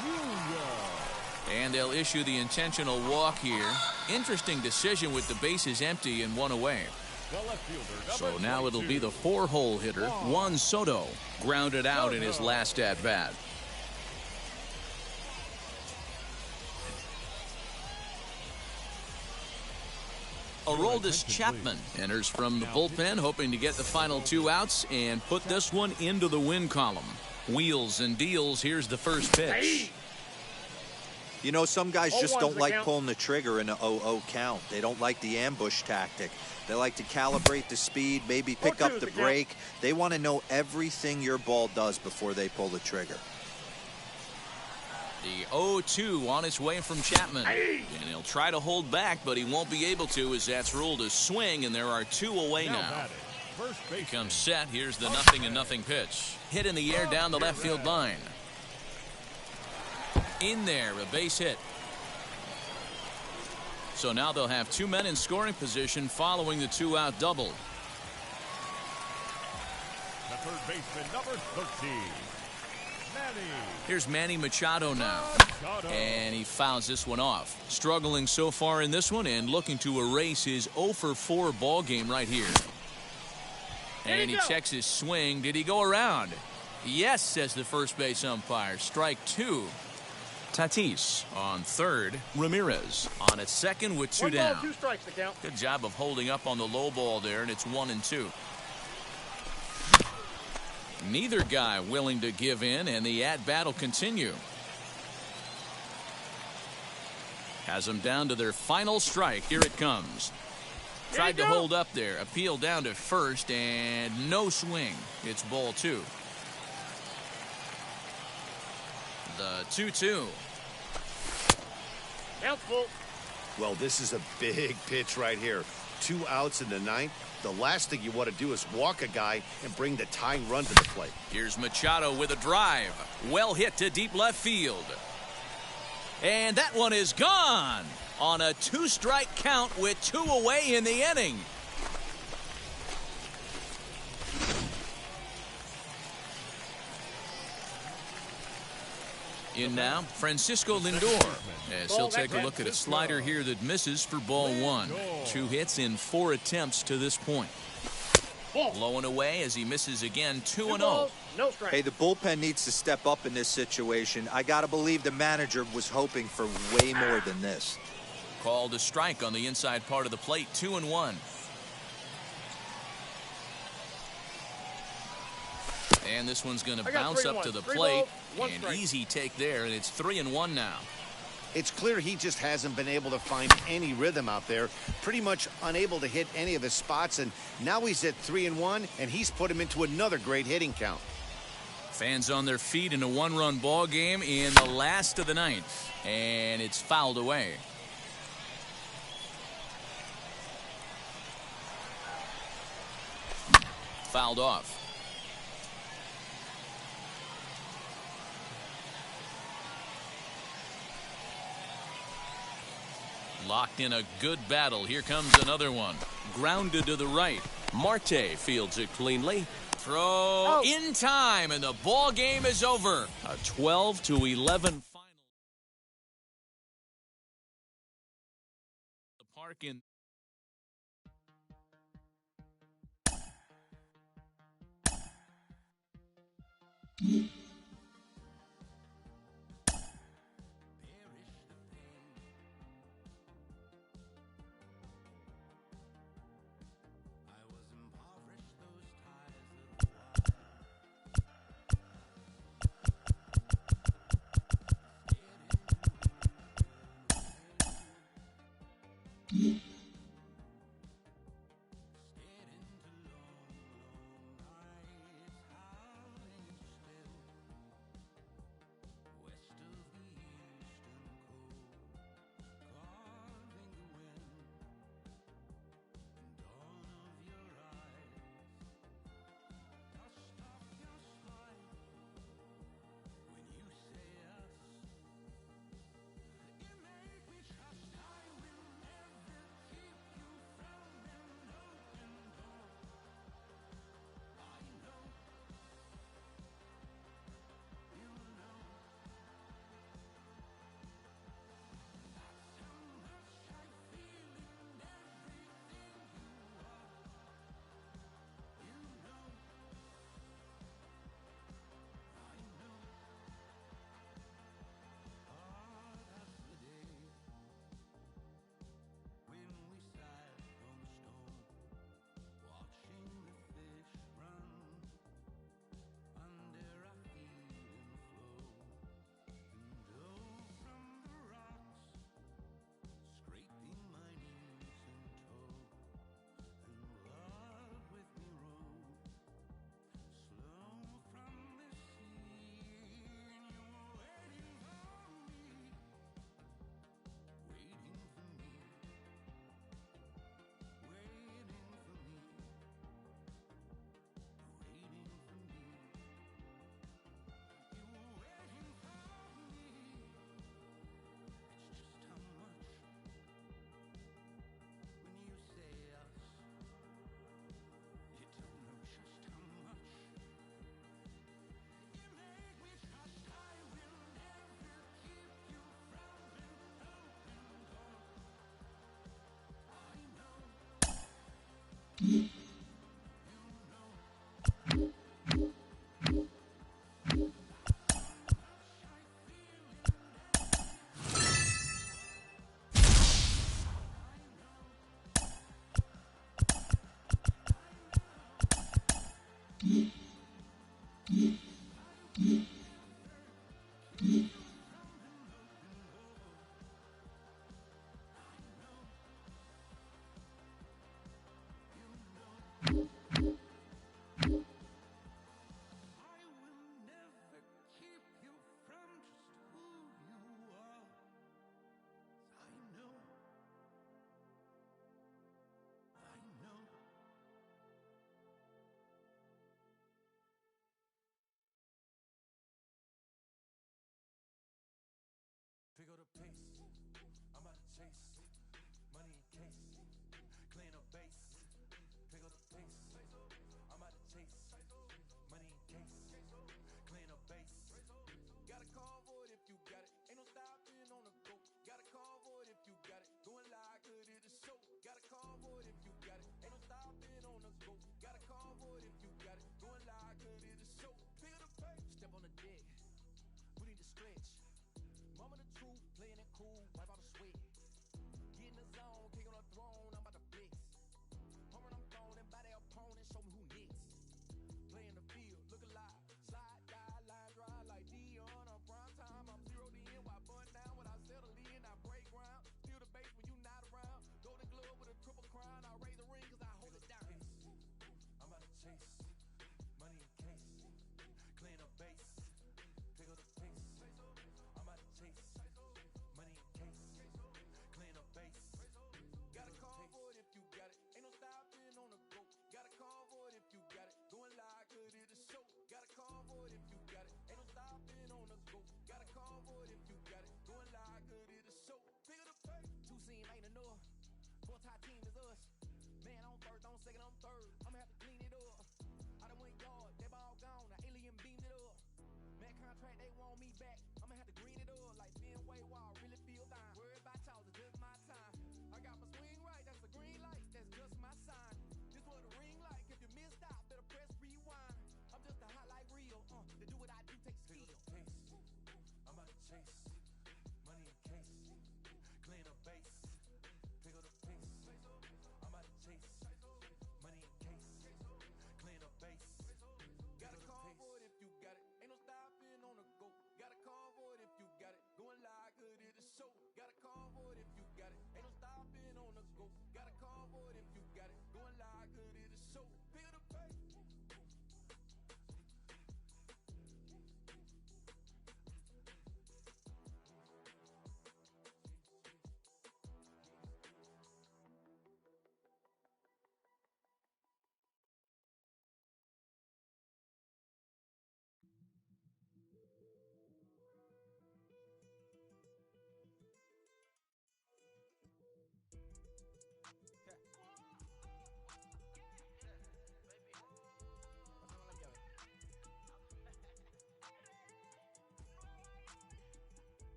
Jr. And they'll issue the intentional walk here. Interesting decision with the bases empty and 1 away. The left fielder, So number now it'll 22. be the 4-hole hitter, Juan Soto, grounded out in his last at-bat. Aroldis Chapman enters from the bullpen, hoping to get the final 2 outs and put this one into the win column. Wheels and deals. Here's the first pitch. You know, some guys just 0-1's don't the like count. pulling the trigger in an 0-0 count. They don't like the ambush tactic. They like to calibrate the speed, maybe pick 4-2 up is the the count. break. They want to know everything your ball does before they pull the trigger. The 0-2 on its way from Chapman. And he'll try to hold back, but he won't be able to, as that's ruled a swing, and there are 2 away Now now. batting, first baseman, Comes set. Here's the 0-0 pitch. Hit in the air down the left field line. In there, a base hit. So now they'll have 2 men in scoring position following the 2-out double. the third baseman, number 13, Manny Here's Manny Machado now. Machado. And he fouls this one off. Struggling so far in this one and looking to erase his 0-for-4 ball game right here. And he checks his swing. Did he go around? Yes, says the first base umpire. Strike 2. Tatis on third. Ramirez on at second with 2 1 ball, down. 2 strikes to count. Good job of holding up on the low ball there, and it's 1-2. Neither guy willing to give in, and the at-bat will continue. Has them down to their final strike. Here it comes. Tried to hold up there. Appeal down to first, and no swing. It's ball 2. The 2-2. Count's full. Well, this is a big pitch right here. 2 outs in the 9th. The last thing you want to do is walk a guy and bring the tying run to the plate. Here's Machado with a drive. Well hit to deep left field. And that one is gone on a 2-strike count with 2 away in the inning. In now, Francisco Lindor, as he'll take a look at a slider here that misses for ball 1. 2 hits in 4 attempts to this point. Low and away as he misses again. 2 2-0. balls, no strikes. Hey, the bullpen needs to step up in this situation. I got to believe the manager was hoping for way more than this. Called a strike on the inside part of the plate. 2-1. And this one's going to I got bounce up 3-1. to the 3 plate. balls, 1 An strike. easy take there, and it's 3-1 now. It's clear he just hasn't been able to find any rhythm out there. Pretty much unable to hit any of his spots, and now he's at 3-1, and he's put him into another great hitting count. Fans on their feet in a 1-run ball game in the last of the 9th. And it's fouled away. Fouled off. Locked in a good battle. Here comes another one. Grounded to the right. Marte fields it cleanly. Throw in time, and the ball game is over. A 12-11 final. The park in. Pick up the pace, I'm out to chase, money in case, clean up base. Pick up the pace, I'm out to chase, money in case, clean up base. Got a call for it if you got it, ain't no stopping on the go. Got a call for it if you got it, going live, good it is show. Got a call for it if you got it, ain't no stopping on the go. Got a call for it if you got it, going live, good it is show. Pick up the pace, step on the deck, we need to stretch. Mama the truth, playing it cool, wipe out the sweat. Get in the zone, kick on the throne, I'm about to flex. Home run, I'm throwing by their opponent, show me who next. Play in the field, look alive, slide, die, line drive like Dion on prime time. I'm 0 to end, why bun down when I settle in, I break ground. Feel the bass when you not around. Golden glove with a triple crown, I raise the ring cause I hold it down. I'm about to chase, money in case, clean up base, pick up the pace. I'm out to chase, money in case, clean up base. Got a call for it if you got it, ain't no stopping on the go. Got a call for it if you got it, going live, good it is show. Got a call for it if you got it, ain't no stopping on the go. Got a call for it if you got it, going live, good it is show. Pick up the pace. Two scene ain't enough, four top team is us. Man on first, on second, on third, I'ma have to clean it up. I done went yard, they ball gone, the alien beamed it up. Man contract, they want me back, I'ma have to green it up. Like Fenway Wall, really feel fine. Worried about y'all, it's just my time. I got my swing right, that's a green light, that's just my sign. This what the ring like, if you missed out, better press rewind. I'm just a highlight reel, to do what chase, money in case, clean up base, pick up the pace. I'm out to chase, money in case, clean up base. Got a call for it if you got it. Ain't no stopping on the go. Got a call for it if you got it. Going live, good at the show. Got a call for it if you got it. Ain't no stopping on the go. Got a call for it if you got it. Going live, good at the show. Feel the pain.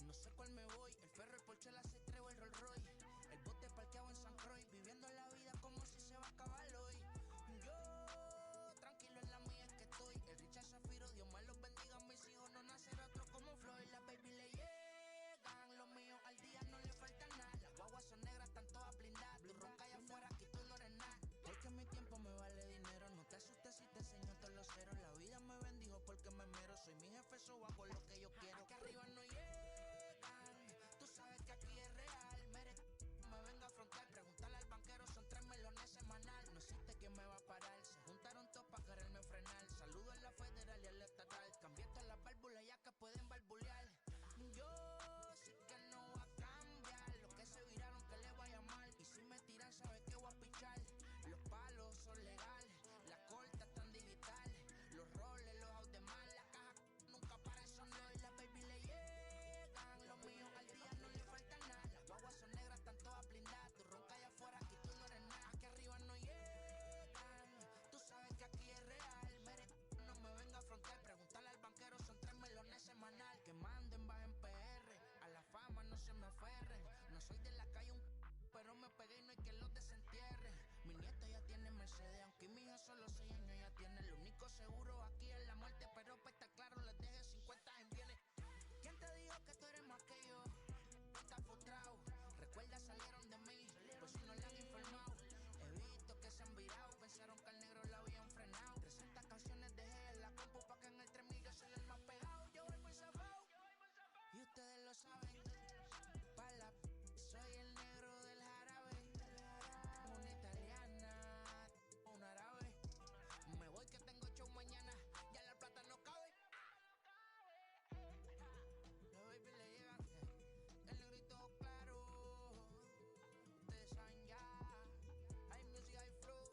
No sé cuál me voy, el ferro, el Porsche, la C3 o el Rolls Royce. El bote parqueado en San Croix, viviendo la vida como si se va a acabar hoy. Yo, tranquilo en la mía es que estoy. El Richard Zafiro, Dios más los bendiga, mis hijos no nacer otro como Floyd. Las baby le llegan, los míos al día no le falta nada. Las guaguas son negras, están todas blindadas. Tu ronca allá afuera, aquí tú no eres nada. Es que mi tiempo me vale dinero, no te asustes si te enseño todos los ceros. La vida me bendijo porque me mero, soy mi jefe, so hago lo que yo quiero. Aquí arriba no llegan, tú sabes que aquí es real. Me venga a afrontar, preguntarle al banquero, son 3 melones semanal. No existe quien me va a parar, se juntaron todos para quererme frenar. Saludo a la federal y al estatal, cambié todas las válvulas ya que pueden barbulear. Yo sí que no voy a cambiar, los que se viraron que les vaya mal. Y si me tiran sabes que voy a pichar. Los palos son legales, las cortas están digitales. Los roles, los out de mal, la caja nunca para eso no. Y las baby le llegan, los míos al día no le falta nada. Las guaguas son negras, están todas blindadas. Tu ronca allá afuera, aquí tú no eres nada. Aquí arriba no llegan, tú sabes que aquí es real. No me venga a afrontar, preguntarle al banquero, son 3 melones semanal. Que manden, bajen PR, a la fama no se me aferren. No soy de la calle pero me pegué y no hay que los desentierre. Mi nieto ya tiene Mercedes, aunque mi hijo solo 6 años ya tiene. Lo único seguro aquí es la muerte, pero para estar claro les deje 50 en bienes. ¿Quién te dijo que tú eres más que yo? Estás frustrado, recuerda salieron de mí, por si no le han informado. He visto que se han virado, pensaron que al negro lo habían frenado. 300 canciones dejé en la compu pa' que en el 3000 yo soy el más pegado. Yo voy muy zafado, y ustedes lo saben. Pa' la soy el negro del jarabe. Una italiana, un árabe. Me voy que tengo show mañana, ya la plata no cabe. Los baby le llegan, el negrito claro. Ustedes saben ya. Hay music, hay flow.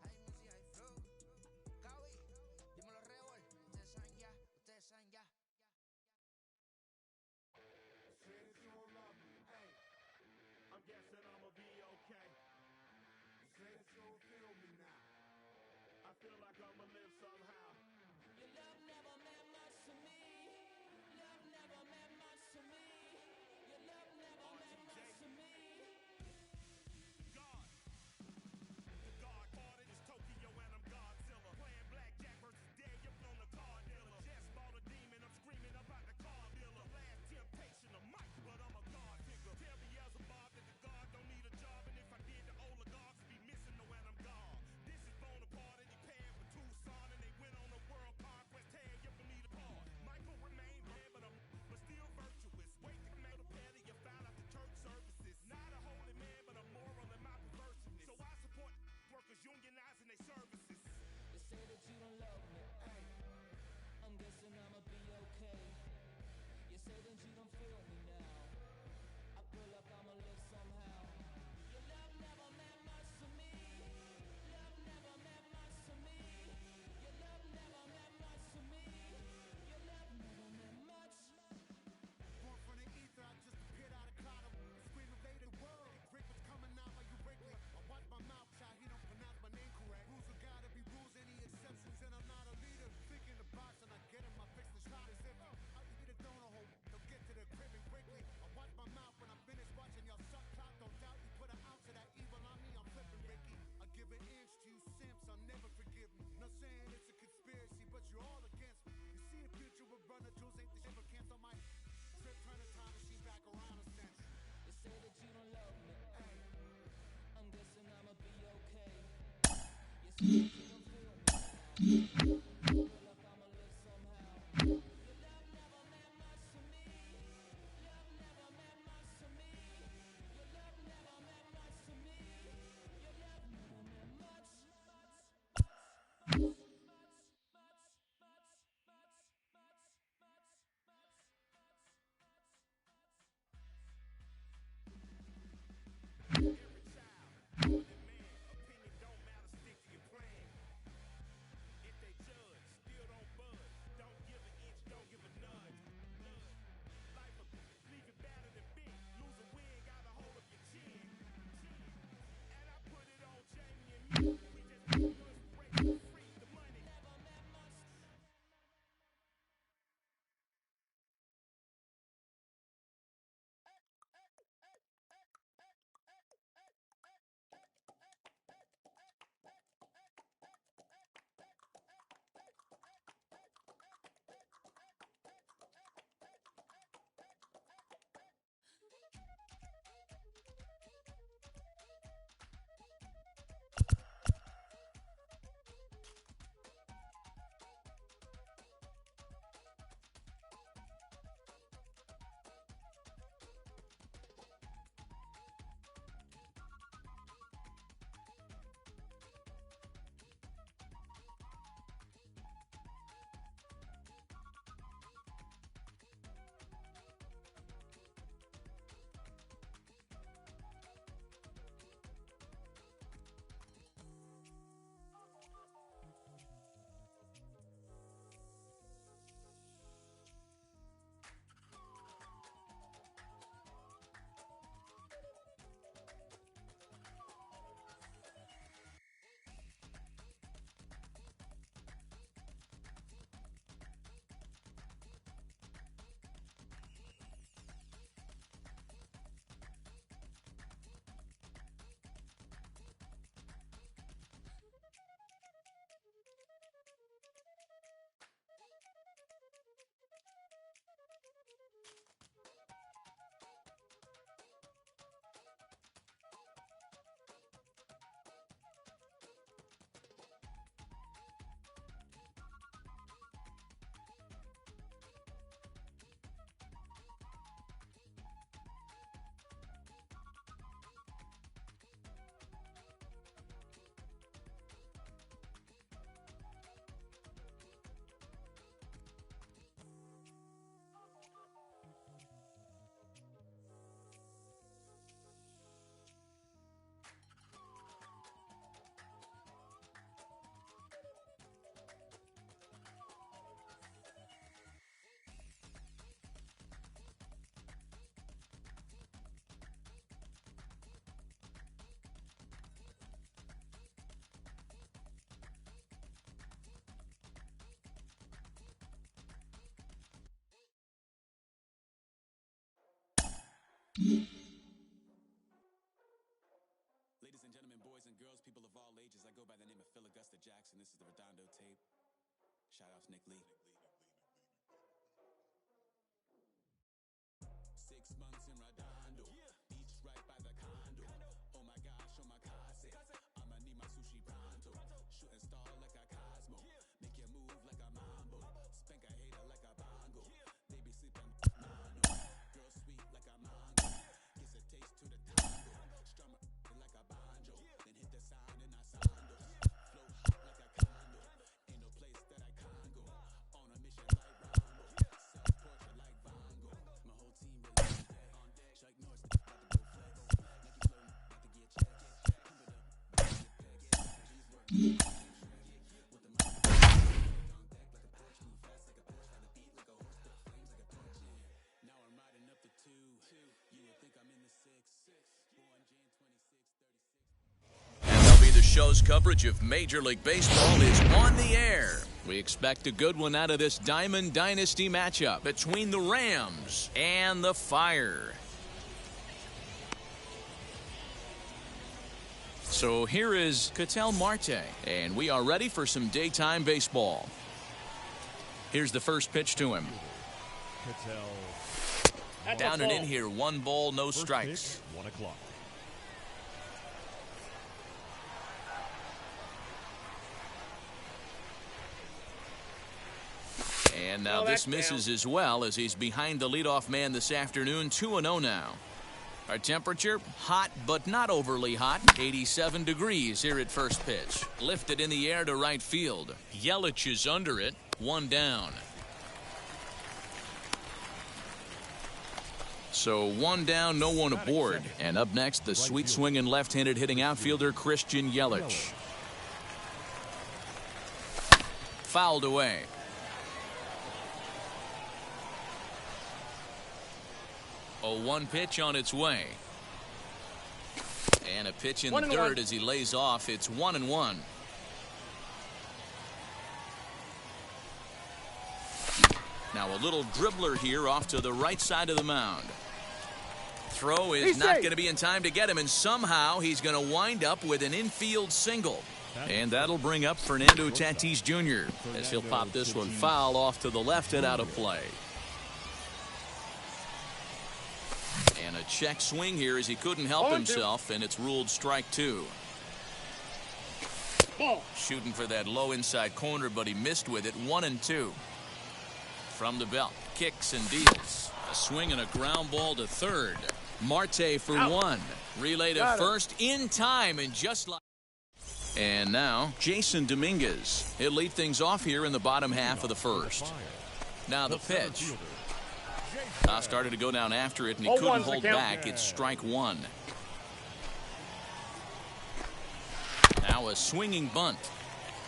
Hay music, hay flow. Cabi, dímelo Rebol. Ustedes saben ya, ustedes saben ya. Since you don't love me, hey, I'm guessing I'ma be okay. Since you don't feel me now, I feel like I'ma live somehow. Your love never meant much to me. Love never meant much to me. Your love never meant much to me. God, the God party is Tokyo and I'm Godzilla. Playing blackjack versus dead, you're on the card dealer. Just bought a demon, I'm screaming about the car dealer. Last temptation of Mike, but I'm a God figure. Tell Beelzebub that the God don't need a job, and if I did, the oligarchs be missing the when I'm gone. This is Bonaparte, and he paying for Tucson, and they Ladies and gentlemen, boys and girls, people of all ages, I go by the name of Phil Augusta Jackson. This is the Redondo tape. Shout out to Nick Lee. 6 months in Redondo, beach right by the condo. Oh my gosh, oh my casa. I'ma need my sushi pronto. Shooting star like a Cosmo. Make you move like a mambo. Spank a hater like a bongo. They be sleeping mono. Girl sweet like a mango. Gives a taste to the tango. Strum it like a banjo. Then hit the sound in our sandos. Flow hot like a condo. Ain't no place that I can't go. On a mission like Rambo. Self-portrait like Van Gogh. My whole team really on deck. Chuck Norris about to go flex. Nike flow about to get checked. Pump it up, get pecs. G's work. With the mic. On deck like a Porsche. Move fast like a Porsche. Ride the beat like a horse. Put the flames like a torch. Now I'm riding up the 2. You would think I'm in the 6. Born Jan 26, 36. MLB The Show's coverage of Major League Baseball is on the air. We expect a good one out of this Diamond Dynasty matchup between the Rams and the Fire. So here is Ketel Marte, and we are ready for some daytime baseball. Here's the first pitch to him. Down and in here, 1 ball, no strikes. 1 o'clock. And now this misses as well, as he's behind the leadoff man this afternoon. 2-0 now. Our temperature, hot but not overly hot. 87 degrees here at first pitch. Lifted in the air to right field. Yelich is under it. 1 down. So 1 down, no one aboard. And up next, the sweet swinging left-handed hitting outfielder Christian Yelich. Fouled away. A 1 pitch on its way. And a pitch in the dirt as he lays off. It's 1-1. Now a little dribbler here off to the right side of the mound. Throw is not going to be in time to get him, and somehow he's going to wind up with an infield single. And that'll bring up Fernando Tatis Jr. as he'll pop this one foul off to the left and out of play. And a check swing here as he couldn't help himself, and it's ruled strike 2. Shooting for that low inside corner, but he missed with it. 1-2. From the belt, kicks and deals. A swing and a ground ball to third. Marte for 1. Relay to first in time, and just like. And now Jason Dominguez. He'll lead things off here in the bottom half of the first. Now the pitch. Started to go down after it, and he couldn't hold back. It's strike 1. Now a swinging bunt.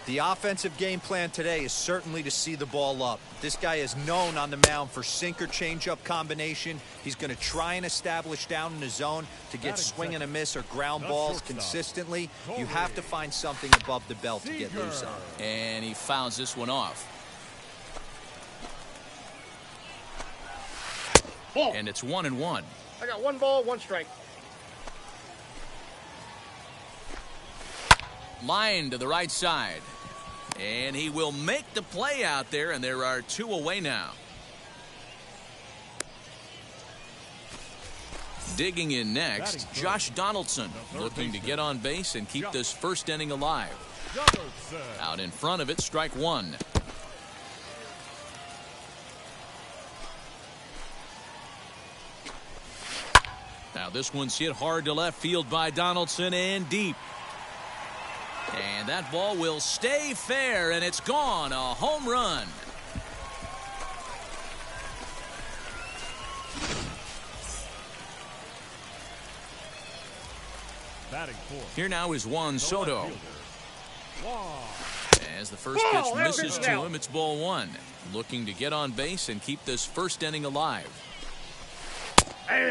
The offensive game plan today is certainly to see the ball up. This guy is known on the mound for sinker changeup combination. He's going to try and establish down in the zone to get swing and a miss or ground balls consistently. You have to find something above the belt to get loose on. And he fouls this one off. And it's 1-1. I got 1 ball, 1 strike. Line to the right side. And he will make the play out there, and there are 2 away now. Digging in next, Josh Donaldson, looking to get on base and keep this first inning alive. Out in front of it, strike 1. Now this one's hit hard to left field by Donaldson and deep. And that ball will stay fair, and it's gone. A home run. Here now is Juan Soto. As the first pitch misses to him, it's ball 1. Looking to get on base and keep this first inning alive.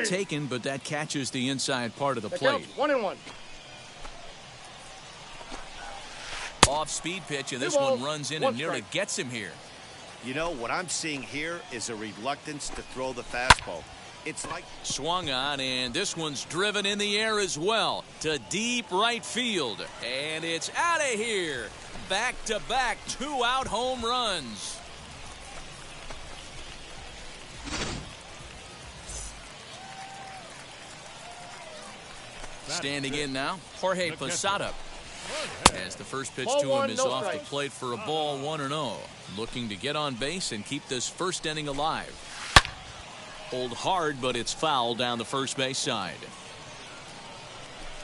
Taken, but that catches the inside part of the plate. 1-1. Off-speed pitch, and this one runs in and nearly gets him here. You know, what I'm seeing here is a reluctance to throw the fastball. It's like swung on, and this one's driven in the air as well to deep right field. And it's out of here. Back-to-back 2-out home runs. Standing in now, Jorge Posada. As the first pitch to him is off the plate for a ball, 1-0. Looking to get on base and keep this first inning alive. Hold hard, but it's foul down the first base side.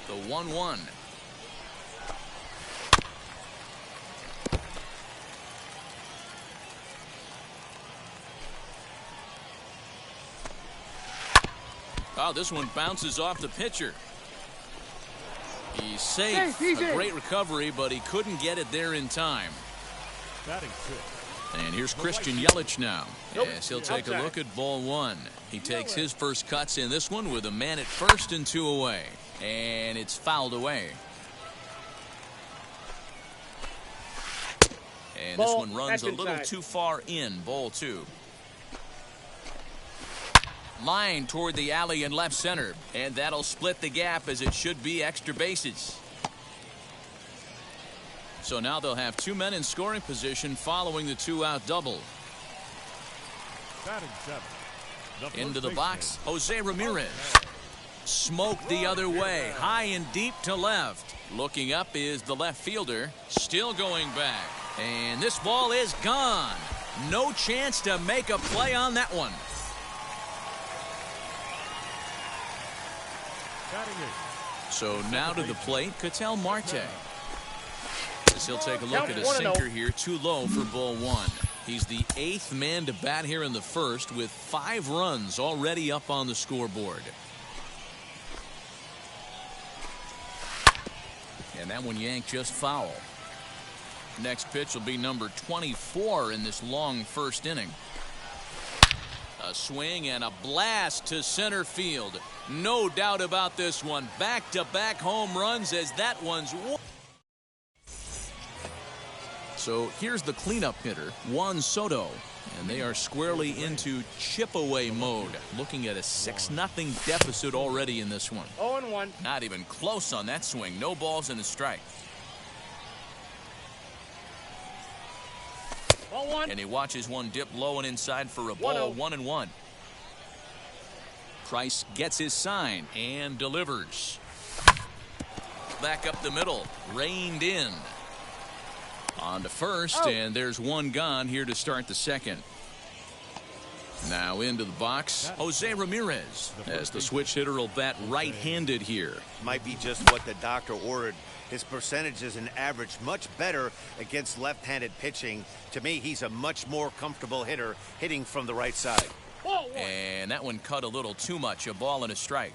The 1-1. Oh, this one bounces off the pitcher. He's safe. A great recovery, but he couldn't get it there in time. And here's Christian Yelich now, as he'll take a look at ball 1. He takes his first cuts in this one with a man at first and 2 away. And it's fouled away. And this one runs a little too far in, ball 2. Line toward the alley in left center, and that'll split the gap, as it should be extra bases. So now they'll have 2 men in scoring position following the 2-out double. Into the box, Jose Ramirez. Smoked the other way, high and deep to left. Looking up is the left fielder, still going back. And this ball is gone. No chance to make a play on that one. So now to the plate, Ketel Marte. As he'll take a look at a sinker here, too low for ball one. He's the 8th man to bat here in the first with 5 runs already up on the scoreboard. And that one yanked just foul. Next pitch will be number 24 in this long first inning. A swing and a blast to center field. No doubt about this one. Back-to-back home runs as that one's. So here's the cleanup hitter, Juan Soto. And they are squarely into chip-away mode. Looking at a 6-0 deficit already in this one. 0-1. Not even close on that swing. No balls and a strike. Ball one. And he watches one dip low and inside for a ball. 1-1. Price gets his sign and delivers. Back up the middle. Reined in. On to first, and there's one gone here to start the second. Now into the box, Jose Ramirez, as the switch hitter will bat right-handed here. Might be just what the doctor ordered. His percentages and average much better against left-handed pitching. To me, he's a much more comfortable hitter hitting from the right side. And that one cut a little too much. A ball and a strike.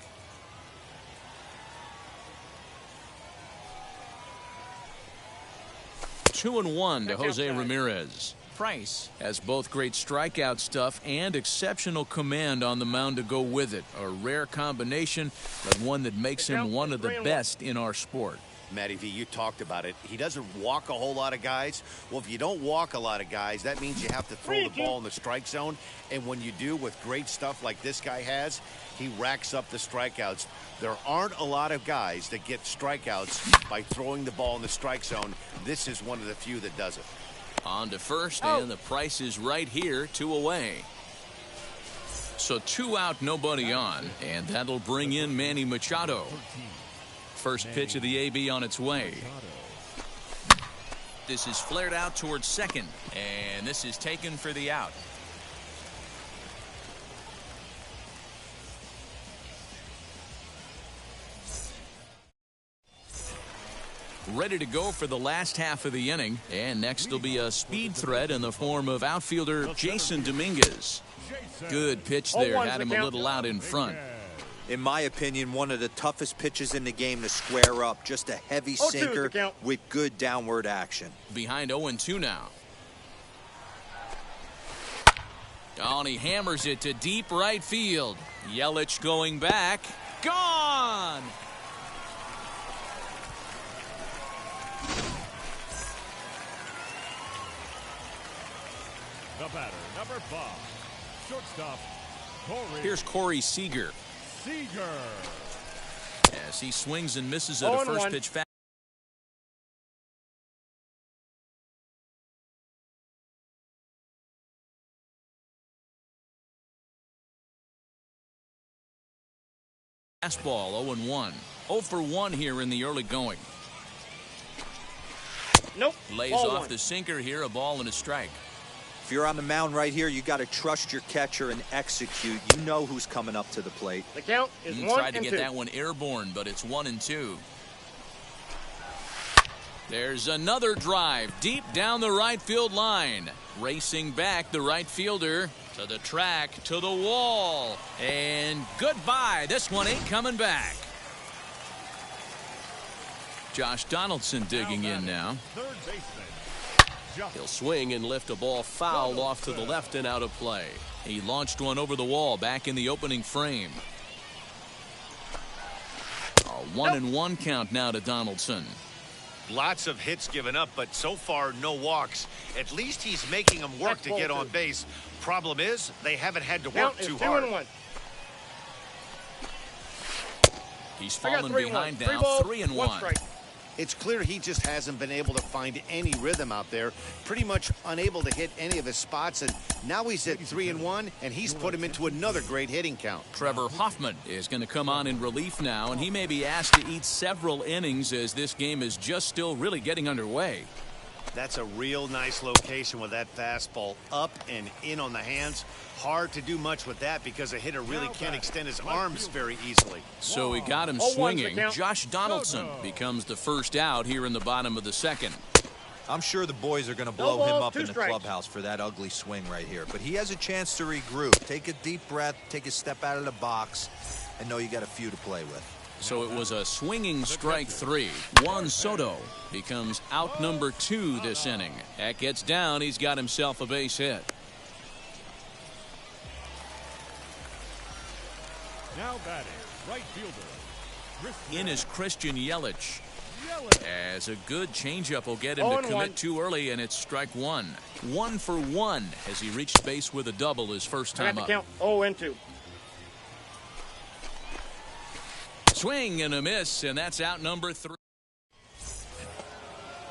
2-1 to Jose Ramirez. Price has both great strikeout stuff and exceptional command on the mound to go with it. A rare combination, but one that makes him one of the best in our sport. Matty V, you talked about it. He doesn't walk a whole lot of guys. Well, if you don't walk a lot of guys, that means you have to throw the ball in the strike zone. And when you do with great stuff like this guy has, he racks up the strikeouts. There aren't a lot of guys that get strikeouts by throwing the ball in the strike zone. This is one of the few that does it. On to first, and the Price is right here, 2 away. So 2 out, nobody on, and that'll bring in Manny Machado. First pitch of the AB on its way. This is flared out towards second, and this is taken for the out. Ready to go for the last half of the inning, and next will be a speed threat in the form of outfielder Jason Dominguez. Good pitch there, had him a little out in front. In my opinion, one of the toughest pitches in the game to square up. Just a heavy sinker with good downward action. Behind 0-2 now. Oh, and he hammers it to deep right field. Yelich going back. Gone! The batter, number 5, shortstop, Corey. Here's Corey Seager. Seager. As he swings and misses at a first pitch fastball. 0-1. 0 for 1 here in the early going. Nope. Lays off the sinker here, a ball and a strike. If you're on the mound right here, you got to trust your catcher and execute. You know who's coming up to the plate. The count is 1-2. Tried to get that one airborne, but it's 1-2. There's another drive deep down the right field line. Racing back, the right fielder to the track, to the wall. And goodbye. This one ain't coming back. Josh Donaldson digging in now. Third baseman. He'll swing and lift a ball foul off to the left and out of play. He launched one over the wall back in the opening frame. A 1-1 count now to Donaldson. Lots of hits given up, but so far no walks. At least he's making them work to get on base. Problem is, they haven't had to work too hard. 2-1. He's fallen behind now, 3-1. It's clear he just hasn't been able to find any rhythm out there. Pretty much unable to hit any of his spots, and now he's at 3-1, and he's put him into another great hitting count. Trevor Hoffman is going to come on in relief now, and he may be asked to eat several innings as this game is just still really getting underway. That's a real nice location with that fastball up and in on the hands. Hard to do much with that because a hitter really can't extend his arms very easily. So he got him 0-1's the swinging. count. Josh Donaldson becomes the first out here in the bottom of the second. I'm sure the boys are going to No blow him balls, up 2 in the strikes. clubhouse for that ugly swing right here. But he has a chance to regroup. Take a deep breath, take a step out of the box, and know you got a few to play with. So it was a swinging strike 3. Juan Soto becomes out number 2 this inning. That gets down. He's got himself a base hit. Now batting, right fielder. In is Christian Yelich. As a good changeup will get him to 0-1. commit too early, and it's strike 1. 1 for 1 as he reached base with a double his first I time got up. the count 0-2. Swing and a miss, and that's out number 3.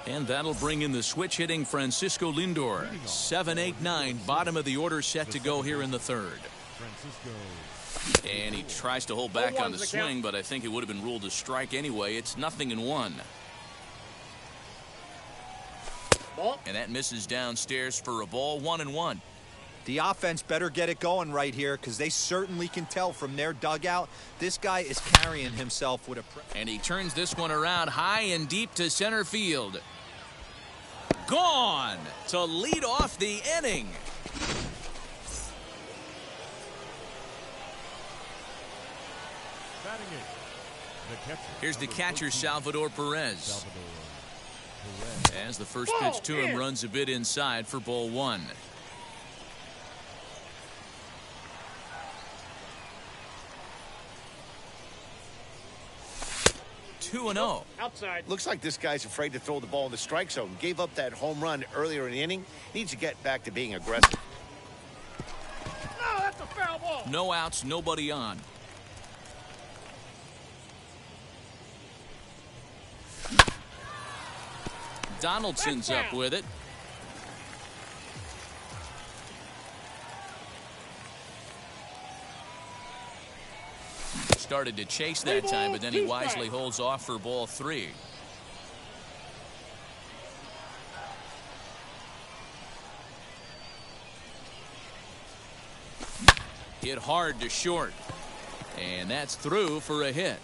And that'll bring in the switch hitting Francisco Lindor. 7-8-9, bottom of the order set to go here in the third. And he tries to hold back on the 0-1's the swing, count. but I think it would have been ruled a strike anyway. It's 0-1. Ball. And that misses downstairs for a ball. 1-1. The offense better get it going right here because they certainly can tell from their dugout this guy is carrying himself with a... And he turns this one around high and deep to center field. Gone to lead off the inning. Batting eighth, the catcher. Here's the catcher, Salvador Perez. As the first pitch to him runs a bit inside for ball 1. Two and 0. Outside. Looks like this guy's afraid to throw the ball in the strike zone. Gave up that home run earlier in the inning. Needs to get back to being aggressive. No, that's a foul ball. No outs, nobody on. Donaldson's up with it. Started to chase that time, but then he wisely holds off for ball 3. Hit hard to short. And that's through for a hit.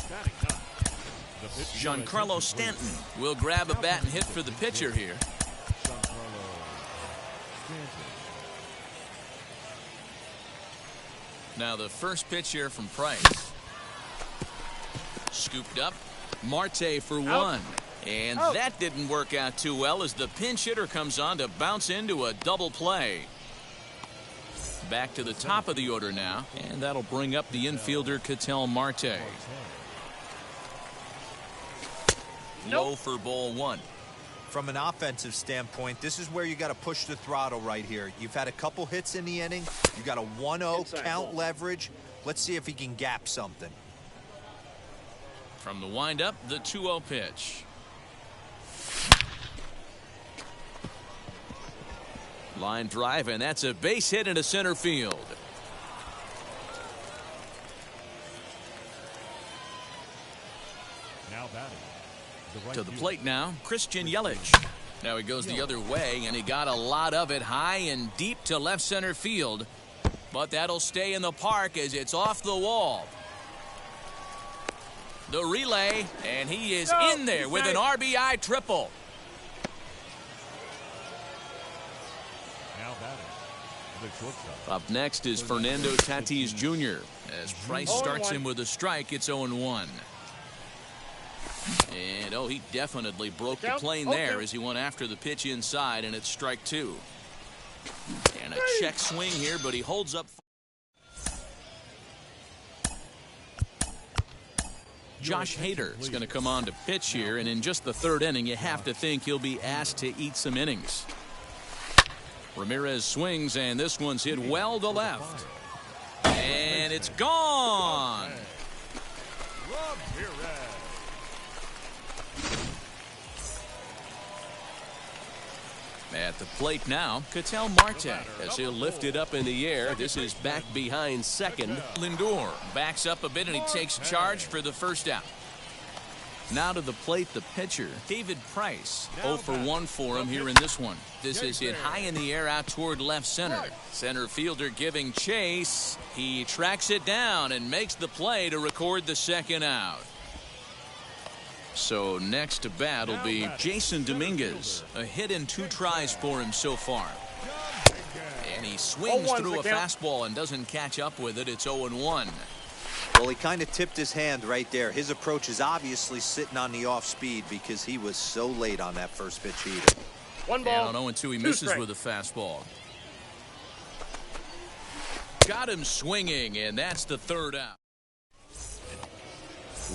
Batting ninth, the pitcher. Giancarlo Stanton will grab a bat and hit for the pitcher here. Giancarlo Stanton. Now the first pitch here from Price. Scooped up. Marte for 1. And that didn't work out too well as the pinch hitter comes on to bounce into a double play. Back to the top of the order now, and that'll bring up the infielder Ketel Marte. Low for ball 1. From an offensive standpoint, this is where you got to push the throttle right here. You've had a couple hits in the inning. You got a 1-0 Inside count ball. leverage. Let's see if he can gap something. From the windup, the 2-0 pitch. Line drive, and that's a base hit into center field. Now batting. Right To the fielder. plate now, Christian Yelich. Now he goes the other way, and he got a lot of it high and deep to left center field. But that'll stay in the park as it's off the wall. The relay, and he is in there with an RBI triple. Now batting. The shortstop. Up next is Fernando Tatis Jr. As Price starts him with a strike, it's 0-1. And he definitely broke the plane there as he went after the pitch inside, and it's strike 2. And a check swing here, but he holds up. Josh Hader is going to come on to pitch here, and in just the third inning, you have to think he'll be asked to eat some innings. Ramirez swings, and this one's hit well to left. And it's gone. At the plate now, Ketel Marte. As he'll lift it up in the air, this is back behind second. Lindor backs up a bit and he takes charge for the first out. Now to the plate, the pitcher, David Price. 0 for 1 for him here in this one. This is hit high in the air out toward left center. Center fielder giving chase. He tracks it down and makes the play to record the second out. So next to bat will be Jason Dominguez. A hit and 2 tries for him so far. And he swings through a fastball and doesn't catch up with it. It's 0-1. Well, he kind of tipped his hand right there. His approach is obviously sitting on the off speed because he was so late on that first pitch heater. 1 ball. And on 0-2, he misses with a fastball. Got him swinging, and that's the third out.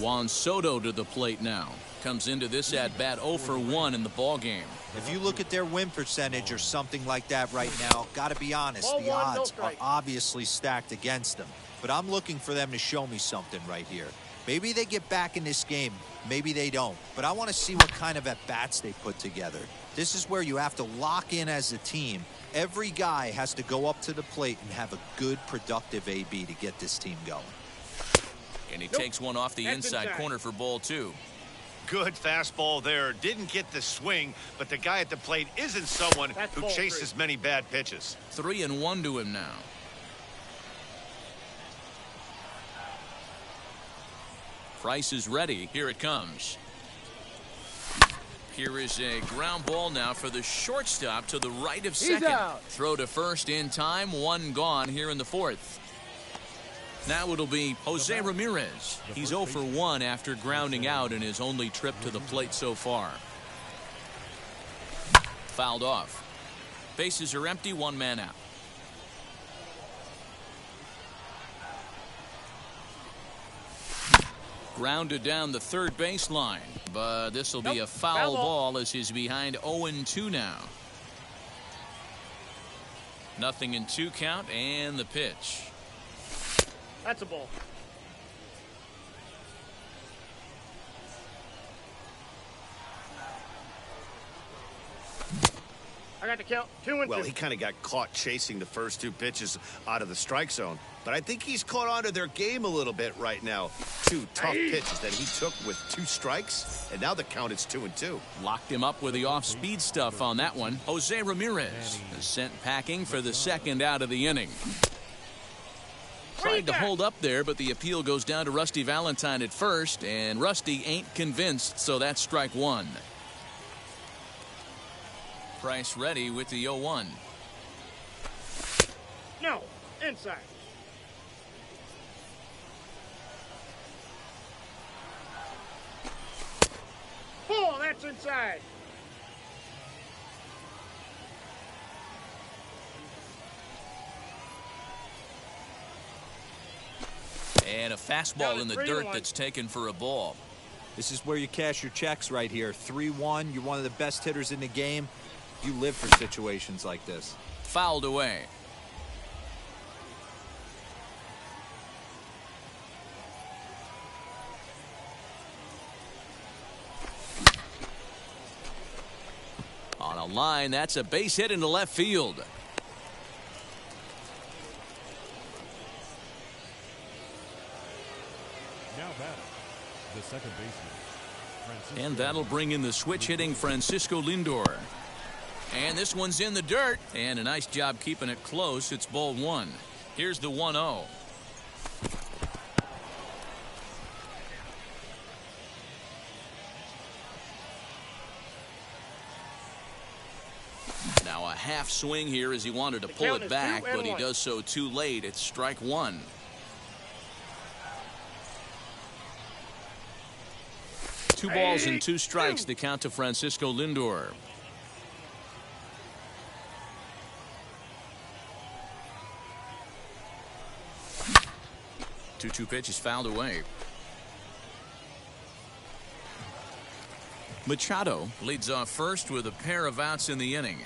Juan Soto to the plate now. Comes into this at bat 0 for 1 in the ball game. If you look at their win percentage or something like that right now, got to be honest, the odds are obviously stacked against them. But I'm looking for them to show me something right here. Maybe they get back in this game. Maybe they don't. But I want to see what kind of at-bats they put together. This is where you have to lock in as a team. Every guy has to go up to the plate and have a good, productive AB to get this team going. And he takes one off the inside corner for ball 2. Good fastball there. Didn't get the swing, but the guy at the plate isn't someone who chases many bad pitches. 3-1 to him now. Price is ready. Here it comes. Here is a ground ball now for the shortstop to the right of second. Throw to first in time. 1 gone here in the 4th. Now it'll be Jose Ramirez. He's 0 for 1 after grounding out in his only trip to the plate so far. Fouled off. Bases are empty. 1 man out. Grounded down the third baseline, but this will be a foul ball as he's behind 0-2 now. Nothing in 2 count and the pitch. That's a ball. I got the count. 2-2. Well, he kind of got caught chasing the first 2 pitches out of the strike zone. But I think he's caught on to their game a little bit right now. 2 tough pitches that he took with 2 strikes, and now the count is 2-2. Locked him up with the off-speed stuff on that one. Jose Ramirez is sent packing for the second out of the inning. Tried to hold up there, but the appeal goes down to Rusty Valentine at first, and Rusty ain't convinced, so that's strike 1. Price ready with the 0-1. No, inside. Ball, that's inside. And a fastball in the dirt that's taken for a ball. This is where you cash your checks right here. 3-1. You're one of the best hitters in the game. You live for situations like this. Fouled away. On a line, that's a base hit into left field. Now batting, the second baseman. And that'll bring in the switch hitting Francisco Lindor. And this one's in the dirt. And a nice job keeping it close. It's ball 1. Here's the 1-0. Now a half swing here as he wanted to pull it back, but he does so too late. It's strike 1. Two balls and 2 strikes to count to Francisco Lindor. Two pitch is fouled away. Machado leads off first with a pair of outs in the inning.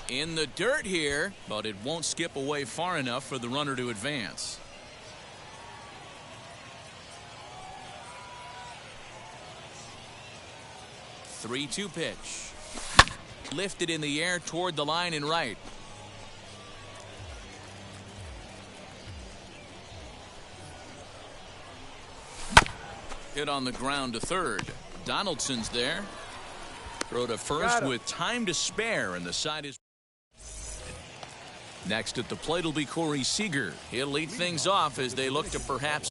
In the dirt here, but it won't skip away far enough for the runner to advance. 3-2 pitch. Lifted in the air toward the line and right. Hit on the ground to third. Donaldson's there. Throw to first with time to spare, and the side is. Next at the plate will be Corey Seager. He'll lead things off as they look to perhaps.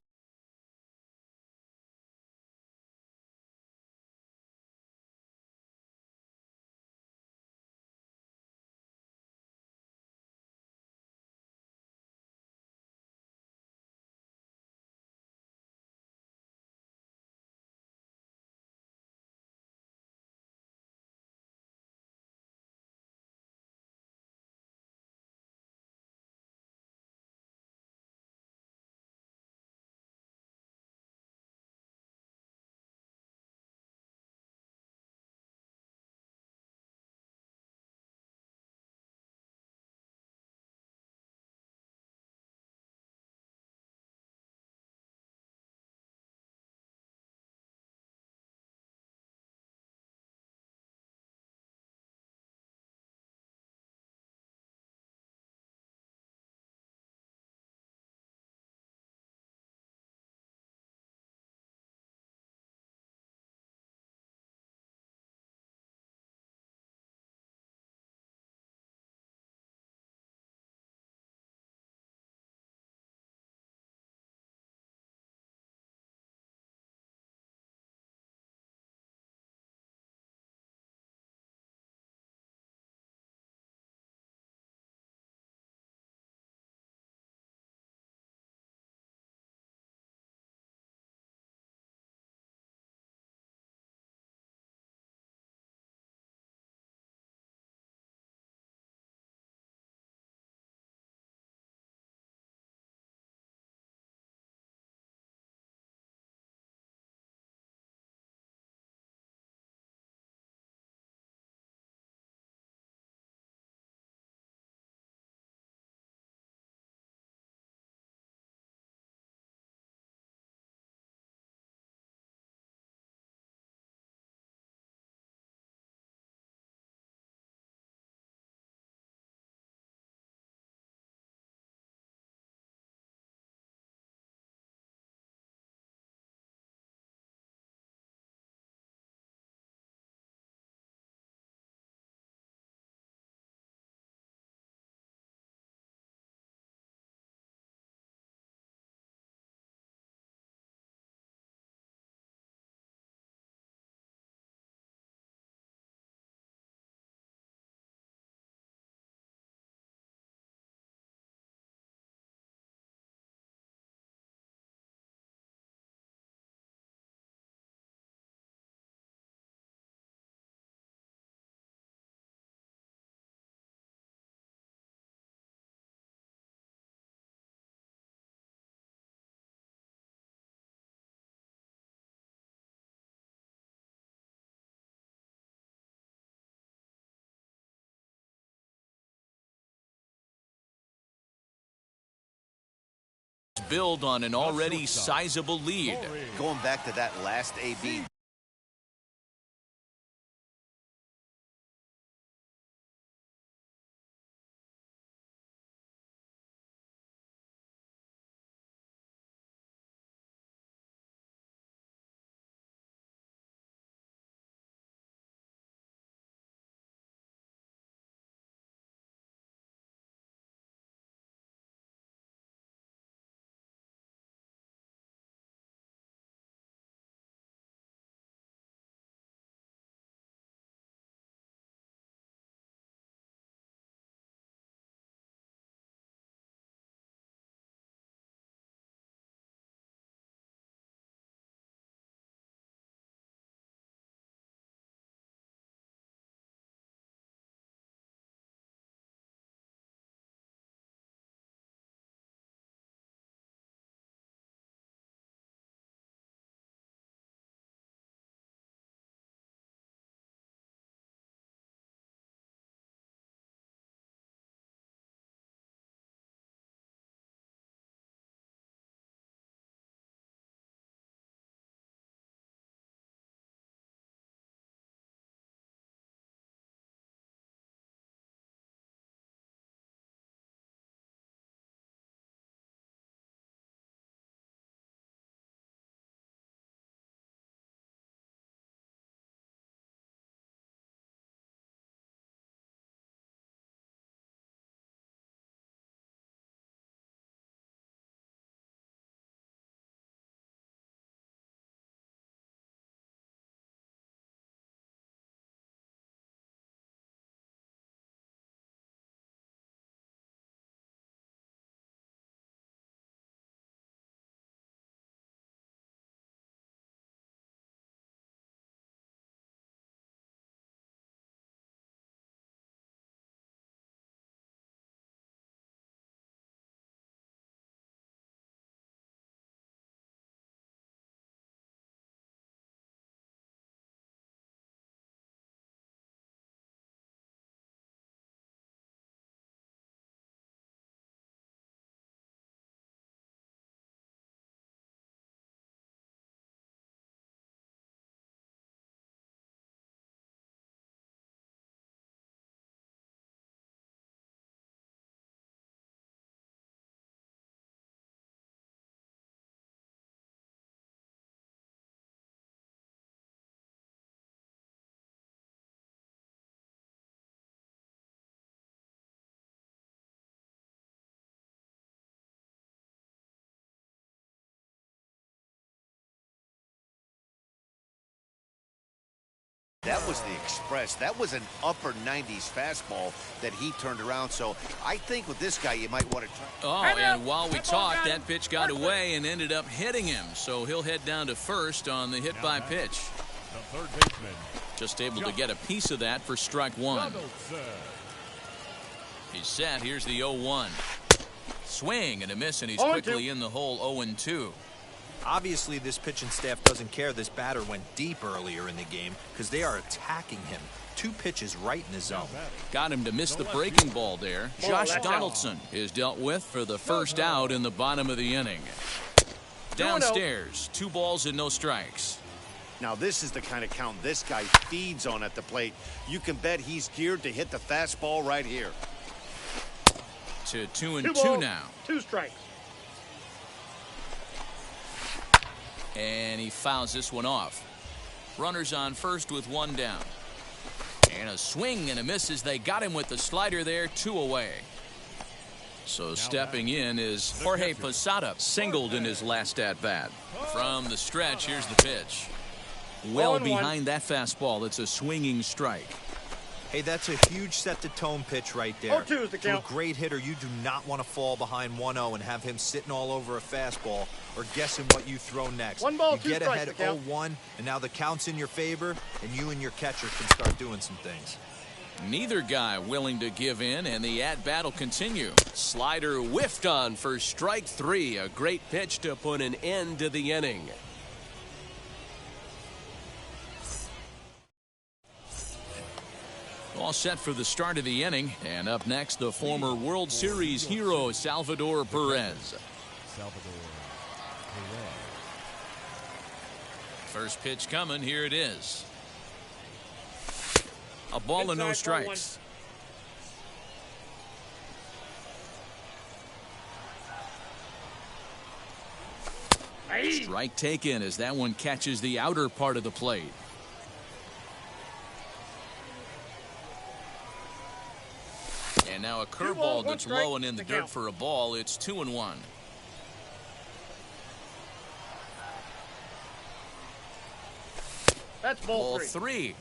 Build on an already sizable lead. Going back to that last AB That was the express. That was an upper 90s fastball that he turned around. So I think with this guy, you might want to try. Oh, and while we talked, that pitch got away and ended up hitting him. So he'll head down to first on the hit by pitch. The third baseman. Just able to get a piece of that for strike one. He's set. Here's the 0-1. Swing and a miss, and he's quickly in the hole 0-2. Obviously, this pitching staff doesn't care this batter went deep earlier in the game because they are attacking him. 2 pitches right in the zone. Got him to miss the breaking ball there. Josh Donaldson is dealt with for the first out in the bottom of the inning. Downstairs, 2 balls and no strikes. Now, this is the kind of count this guy feeds on at the plate. You can bet he's geared to hit the fastball right here. To 2-2 now. 2 strikes. And he fouls this one off. Runners on first with 1 down. And a swing and a miss as they got him with the slider there, 2 away. So stepping in is Jorge Posada, singled in his last at-bat. From the stretch, here's the pitch. Well behind that fastball. It's a swinging strike. Hey, that's a huge set-the-tone pitch right there. 0-2 is the count. To a great hitter, you do not want to fall behind 1-0 and have him sitting all over a fastball or guessing what you throw next. 1 ball, you 2 get strikes, ahead the count. 0-1, and now the count's in your favor, and you and your catcher can start doing some things. Neither guy willing to give in, and the at-bat will continue. Slider whiffed on for strike 3. A great pitch to put an end to the inning. All set for the start of the inning. And up next, the former World Series hero, Salvador Perez. First pitch coming. Here it is. A ball and no strikes. Strike taken as that one catches the outer part of the plate. And now a curveball that's low and in the dirt for a ball. It's 2-1. That's ball 3.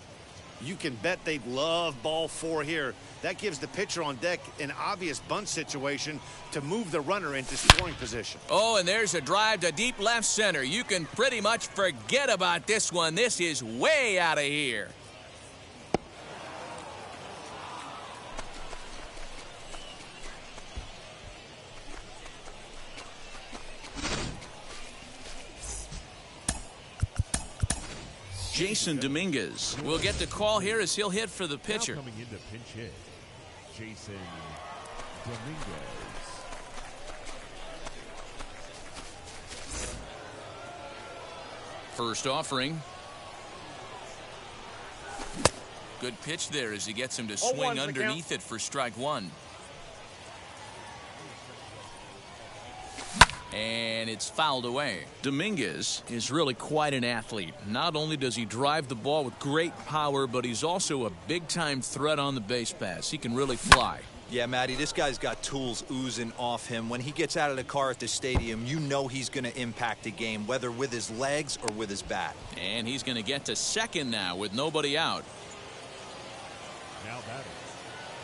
You can bet they'd love ball 4 here. That gives the pitcher on deck an obvious bunt situation to move the runner into scoring position. Oh, and there's a drive to deep left center. You can pretty much forget about this one. This is way out of here. Jason Dominguez will get the call here as he'll hit for the pitcher. Now coming into pinch hit, Jason Dominguez. First offering. Good pitch there as he gets him to swing underneath it for strike 1. And it's fouled away. Dominguez is really quite an athlete. Not only does he drive the ball with great power, but he's also a big-time threat on the base pass. He can really fly. Yeah, Matty, this guy's got tools oozing off him. When he gets out of the car at the stadium, you know he's going to impact the game, whether with his legs or with his bat. And he's going to get to second now with nobody out. Now batting.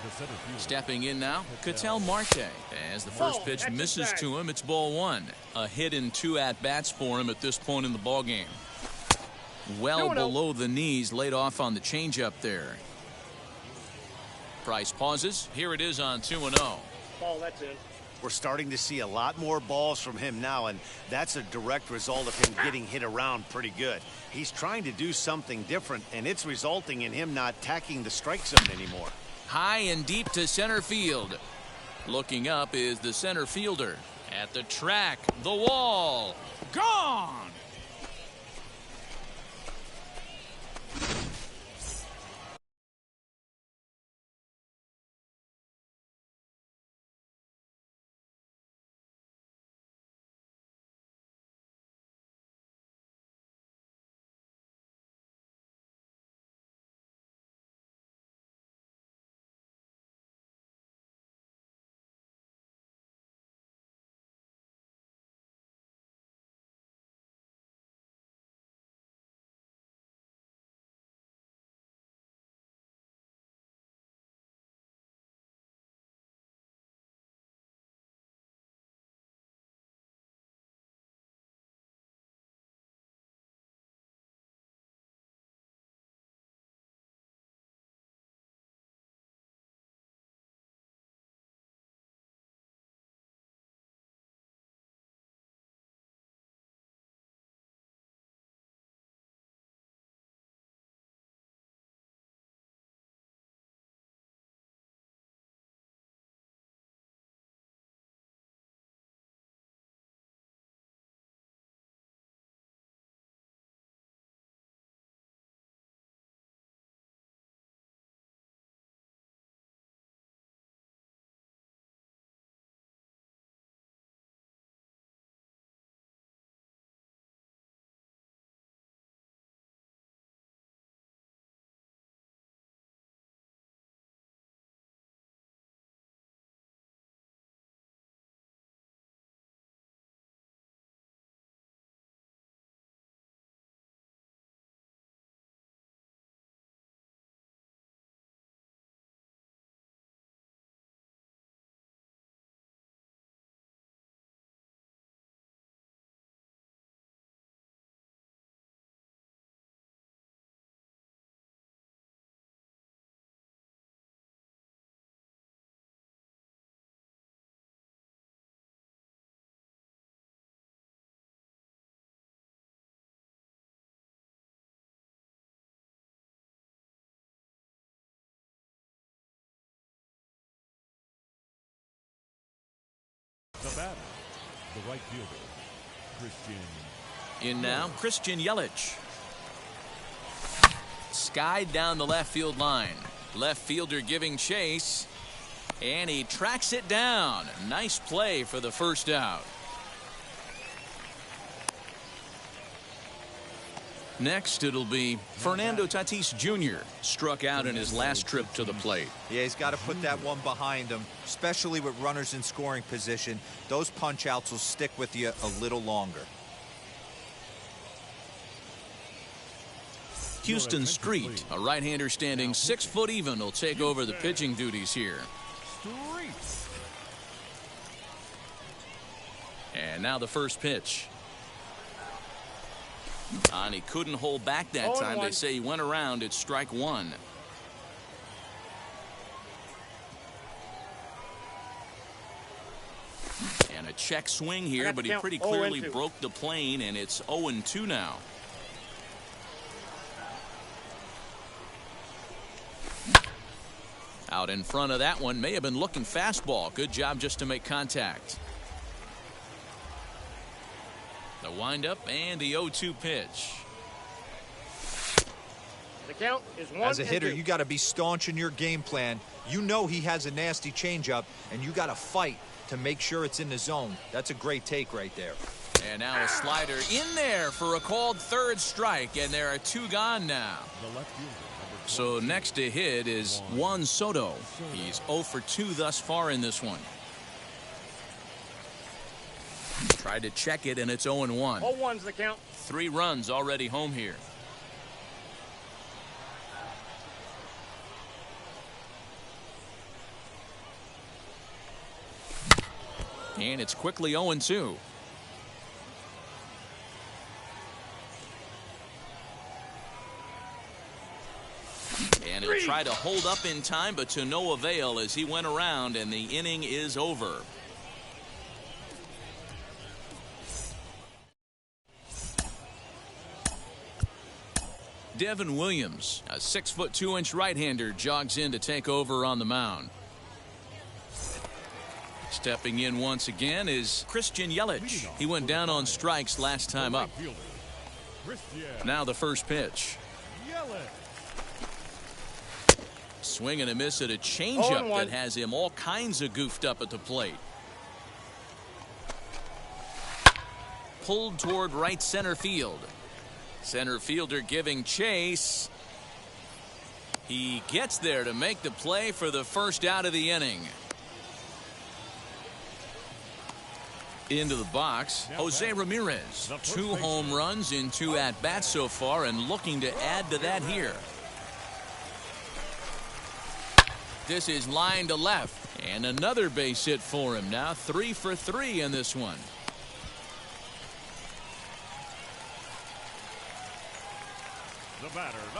The center fielder. Stepping in now, Ketel Marte. As the first pitch misses to him, it's ball 1. A hit in 2 at-bats for him at this point in the ballgame. Well below the knees, laid off on the changeup there. Price pauses. Here it is on 2-0. Ball, that's in. We're starting to see a lot more balls from him now, and that's a direct result of him getting hit around pretty good. He's trying to do something different, and it's resulting in him not tacking the strike zone anymore. High and deep to center field. Looking up is the center fielder. At the track, the wall. Gone! batter, the right fielder, Christian. In now, Christian Yelich. Skied down the left field line. Left fielder giving chase. And he tracks it down. Nice play for the first out. Next, it'll be Fernando Tatis Jr. Struck out in his last trip to the plate. Yeah, he's got to put that one behind him, especially with runners in scoring position. Those punch-outs will stick with you a little longer. Houston Street, a right-hander standing 6 foot even, will take over the pitching duties here. And now the first pitch. And he couldn't hold back that time. They say he went around. It's strike one. And a check swing here, but he pretty clearly broke the plane, and it's 0-2 now. Out in front of that one, may have been looking fastball. Good job just to make contact. The windup and the 0-2 pitch. The count is 1-2. As a hitter, you got to be staunch in your game plan. You know he has a nasty changeup, and you got to fight to make sure it's in the zone. That's a great take right there. And now a slider in there for a called third strike, and there are 2 gone now. The left fielder. So next to hit is Juan Soto. He's 0 for 2 thus far in this one. Tried to check it, and it's 0-1. 0-1's the count. 3 runs already home here. And it's quickly 0-2. And he'll try to hold up in time, but to no avail as he went around, and the inning is over. Devin Williams, a 6 foot 2 inch right-hander, jogs in to take over on the mound. Stepping in once again is Christian Yelich. He went down on strikes last time up. Now the first pitch. Swing and a miss at a changeup that has him all kinds of goofed up at the plate. Pulled toward right center field. Center fielder giving chase. He gets there to make the play for the first out of the inning. Into the box, Jose Ramirez. 2 home runs in 2 at-bats so far, and looking to add to that here. This is line to left, and another base hit for him. Now 3 for 3 in this one.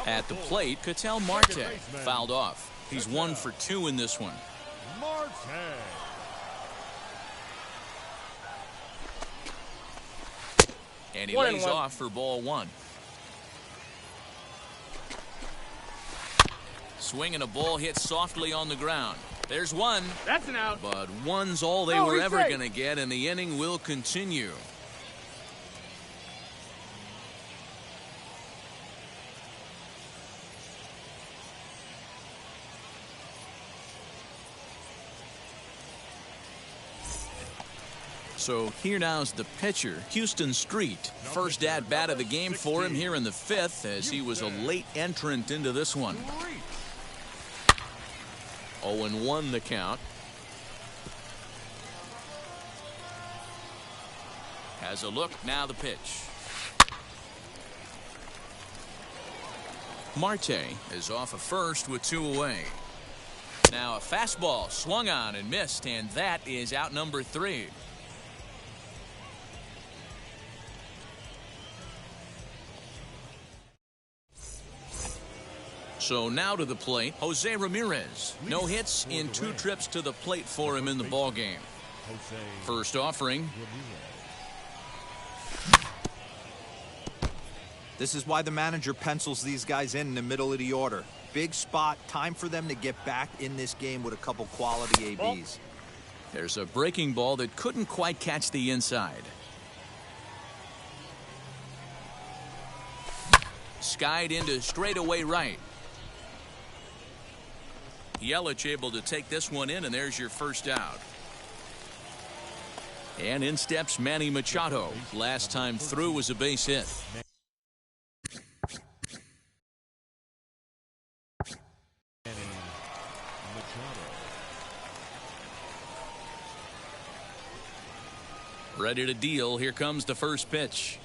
At the plate, Ketel Marte fouled off. He's 1 for 2 in this one. And he lays off for ball 1. Swing and a ball hit softly on the ground. There's one. That's an out. But one's all they were ever going to get, and the inning will continue. So here now's the pitcher, Houston Street. First at-bat of the game for him here in the 5th, as he was a late entrant into this one. 0-1 the count. Has a look, now the pitch. Marte is off of first with 2 away. Now a fastball swung on and missed, and that is out number 3. So now to the plate, Jose Ramirez. No hits in 2 trips to the plate for him in the ballgame. First offering. This is why the manager pencils these guys in the middle of the order. Big spot, time for them to get back in this game with a couple quality ABs. There's a breaking ball that couldn't quite catch the inside. Skied into straightaway right. Yelich able to take this one in, and there's your first out. And in steps Manny Machado. Last time through was a base hit. Ready to deal. Here comes the first pitch.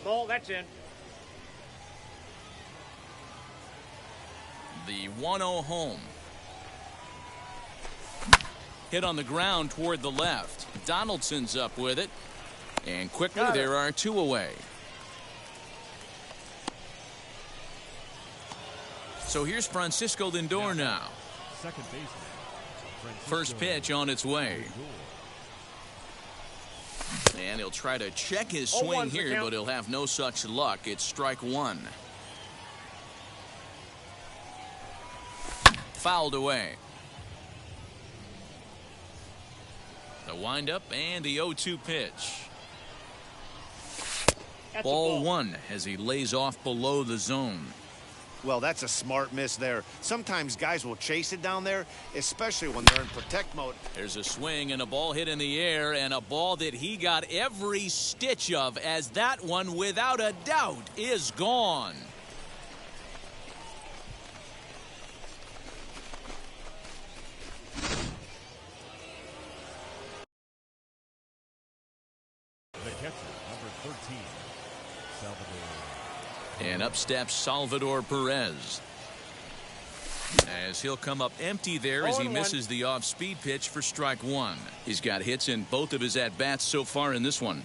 Ball, that's in. The 1-0 home. Hit on the ground toward the left. Donaldson's up with it. And quickly there are two away. So here's Francisco Lindor now. Second baseman. First pitch on its way. And he'll try to check his swing here, but he'll have no such luck. It's strike one. Fouled away. The windup and the 0-2 pitch. Ball one as he lays off below the zone. Well, that's a smart miss there. Sometimes guys will chase it down there, especially when they're in protect mode. There's a swing and a ball hit in the air, and a ball that he got every stitch of, as that one, without a doubt, is gone. The catcher, number 13, Salvador. And up steps Salvador Perez. As he'll come up empty there as he misses the off-speed pitch for strike one. He's got hits in both of his at-bats so far in this one.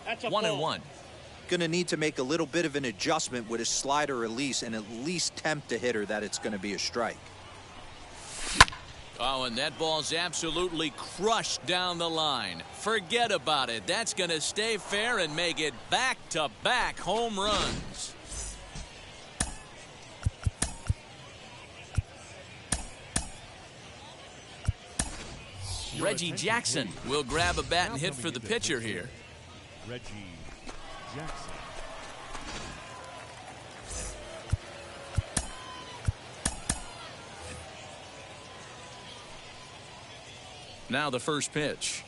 That's a 1-1. Going to need to make a little bit of an adjustment with his slider release and at least tempt the hitter that it's going to be a strike. Oh, and that ball's absolutely crushed down the line. Forget about it. That's going to stay fair and make it back-to-back home runs. Reggie Jackson will grab a bat and hit for the pitcher here. Reggie Jackson. Now the first pitch.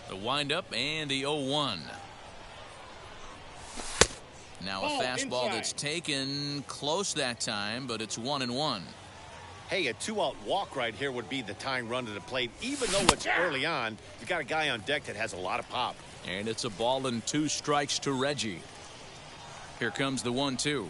The windup and the 0-1. Now a fastball that's taken close that time, but it's 1-1. Hey, a two-out walk right here would be the tying run to the plate. Even though it's early on, you got a guy on deck that has a lot of pop. And it's a ball and 2 strikes to Reggie. Here comes the 1-2.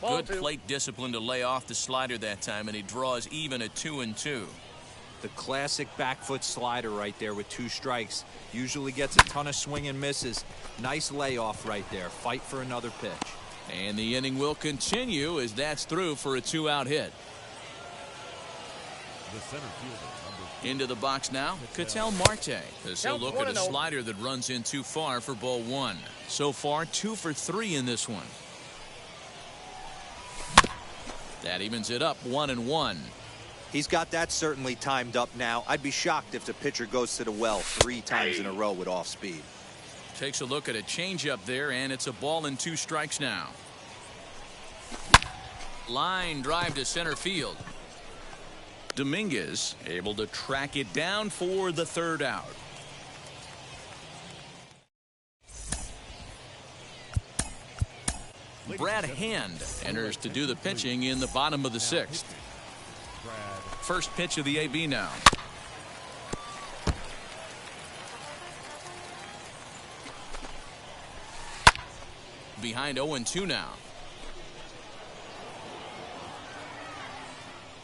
Good plate discipline to lay off the slider that time, and he draws even at 2-2. The classic back foot slider right there with 2 strikes. Usually gets a ton of swing and misses. Nice layoff right there. Fight for another pitch. And the inning will continue as that's through for a 2-out hit. The center fielder, into the box now, Ketel Marte. As he'll look at a slider that runs in too far for ball one. So far, 2 for 3 in this one. That evens it up 1-1. He's got that certainly timed up now. I'd be shocked if the pitcher goes to the well 3 times in a row with off speed. Takes a look at a changeup there, and it's a ball and 2 strikes now. Line drive to center field. Dominguez able to track it down for the 3rd out. Brad Hand enters to do the pitching in the bottom of the 6th. First pitch of the AB now. Behind 0-2 now.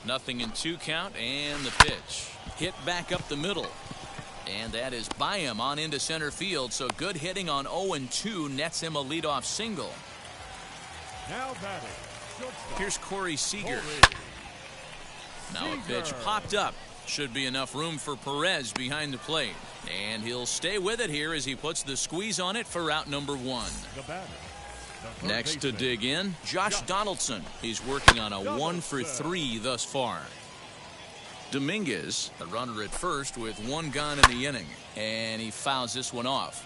Nothing in 2 count, and the pitch hit back up the middle. And that is by him on into center field, so good hitting on 0-2 nets him a leadoff single. Now batting. Shortstop. Here's Corey Seager. Now a pitch popped up. Should be enough room for Perez behind the plate. And he'll stay with it here as he puts the squeeze on it for out number 1. The batter. The third Next to baseman. dig in, Josh Donaldson. He's working on a 1-for-3 thus far. Dominguez, the runner at first with 1 gone in the inning. And he fouls this one off.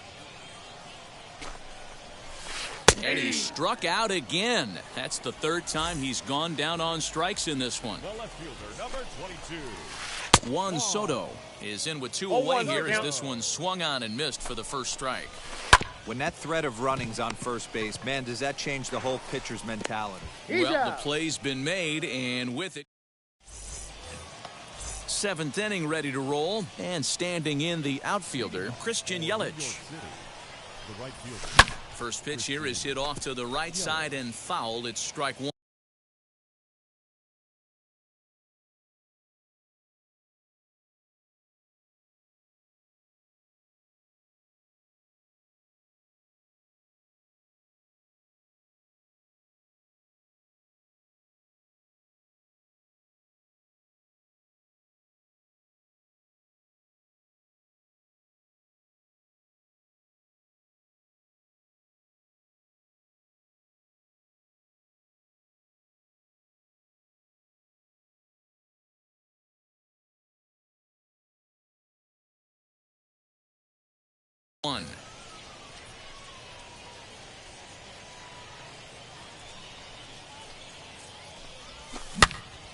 And he struck out again. That's the 3rd time he's gone down on strikes in this one. The left fielder, number 22. Juan Soto is in with 2 away here as this one swung on and missed for the first strike. When that threat of running's on first base, man, does that change the whole pitcher's mentality? Well, the play's been made, and with it, 7th inning ready to roll, and standing in the outfielder, Christian Yelich. The right fielder. First pitch here is hit off to the right side and fouled. It's strike 1. One.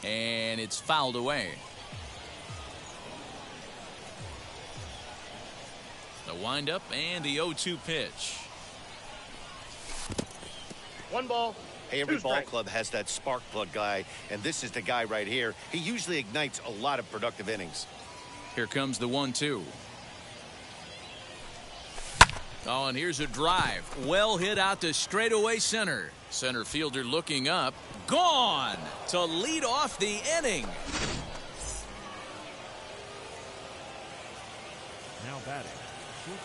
And it's fouled away. The windup and the 0-2 pitch. 1 ball. Hey, every 2 ball strikes. club has that spark plug guy, and this is the guy right here. He usually ignites a lot of productive innings. Here comes the 1-2. Oh, and here's a drive. Well hit out to straightaway center. Center fielder looking up. Gone to lead off the inning. Now batting.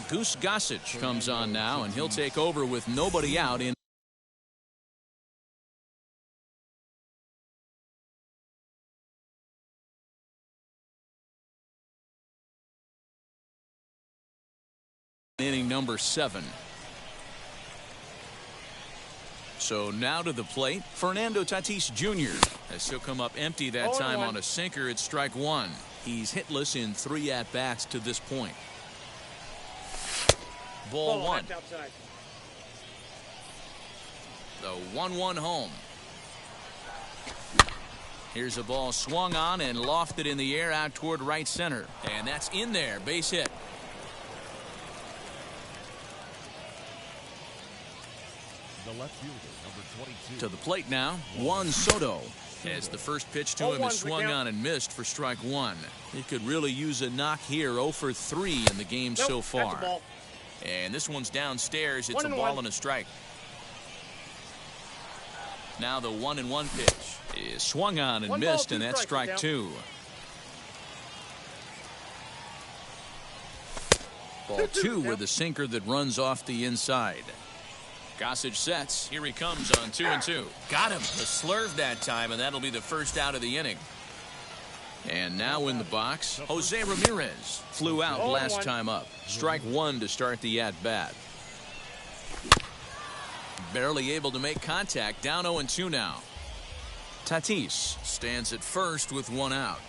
Goose Gossage comes on now, and he'll take over with nobody out in inning number 7. So now to the plate, Fernando Tatis Jr. as he'll come up empty that time on a sinker at strike 1. He's hitless in 3 at-bats to this point. Ball 1. That's outside. The 1-1 home. Here's a ball swung on and lofted in the air out toward right center. And that's in there. Base hit. The left fielder, number 22. To the plate now, Juan Soto. As the first pitch to him is swung on and missed for strike 1. He could really use a knock here. 0 for 3 in the game so far. That's a ball. And this one's downstairs. It's a 1-1. ball and a strike. Now the 1-1 pitch is swung on and 1 missed, ball, 2 and that's strikes, strike 2. Ball 2 with a sinker that runs off the inside. Gossage sets. Here he comes on 2-2. Got him. The slurve that time, and that'll be the first out of the inning. And now in the box, Jose Ramirez flew out last time up. Strike 1 to start the at-bat. Barely able to make contact. Down 0-2 now. Tatis stands at first with 1 out.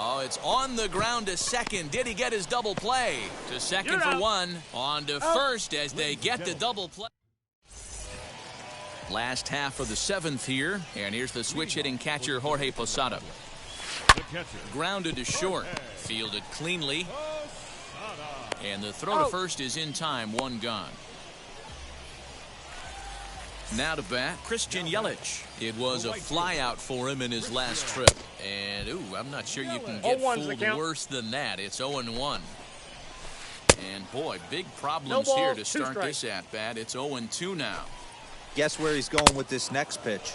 Oh, it's on the ground to second. Did he get his double play? To second for 1. On to first as they get the double play. Last half of the 7th here. And here's the switch-hitting catcher, Jorge Posada. The catcher. Grounded to short. Fielded cleanly. And the throw to first is in time. 1 gone. Now to bat, Christian Yelich. It was a flyout for him in his last trip. And, I'm not sure you can get fooled worse than that. It's 0-1. And, boy, big problems here to start this at-bat. It's 0-2 now. Guess where he's going with this next pitch?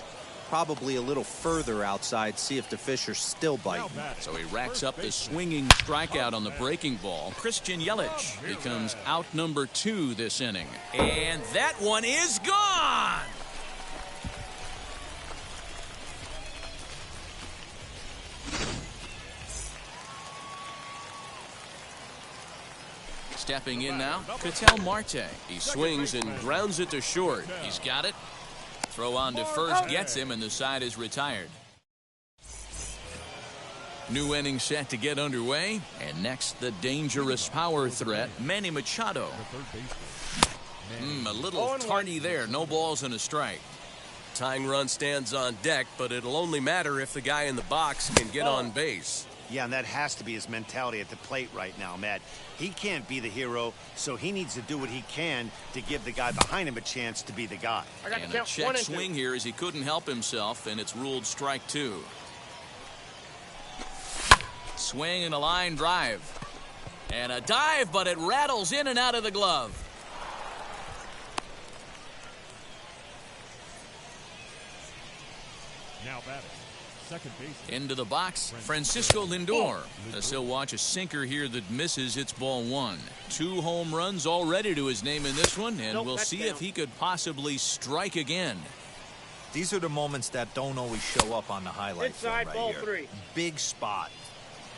probably a little further outside, see if the fish are still biting. So he racks up the swinging strikeout on the breaking ball. Christian Yelich becomes out number 2 this inning. And that one is gone! Stepping in now, Ketel Marte. He swings and grounds it to short. He's got it. Throw on to first gets him, and the side is retired. New inning set to get underway. And next, the dangerous power threat, Manny Machado. A little tardy there. No balls and a strike. Tying run stands on deck, but it'll only matter if the guy in the box can get on base. Yeah, and that has to be his mentality at the plate right now, Matt. He can't be the hero, so he needs to do what he can to give the guy behind him a chance to be the guy. And a check swing here as he couldn't help himself, and it's ruled strike 2. Swing and a line drive. And a dive, but it rattles in and out of the glove. Now batting, second base. Into the box, Francisco Lindor. As he'll watch a sinker here that misses. It's ball 1. 2 home runs already to his name in this one, and we'll see if he could possibly strike again. These are the moments that don't always show up on the highlight film Inside right ball here. 3. Big spot.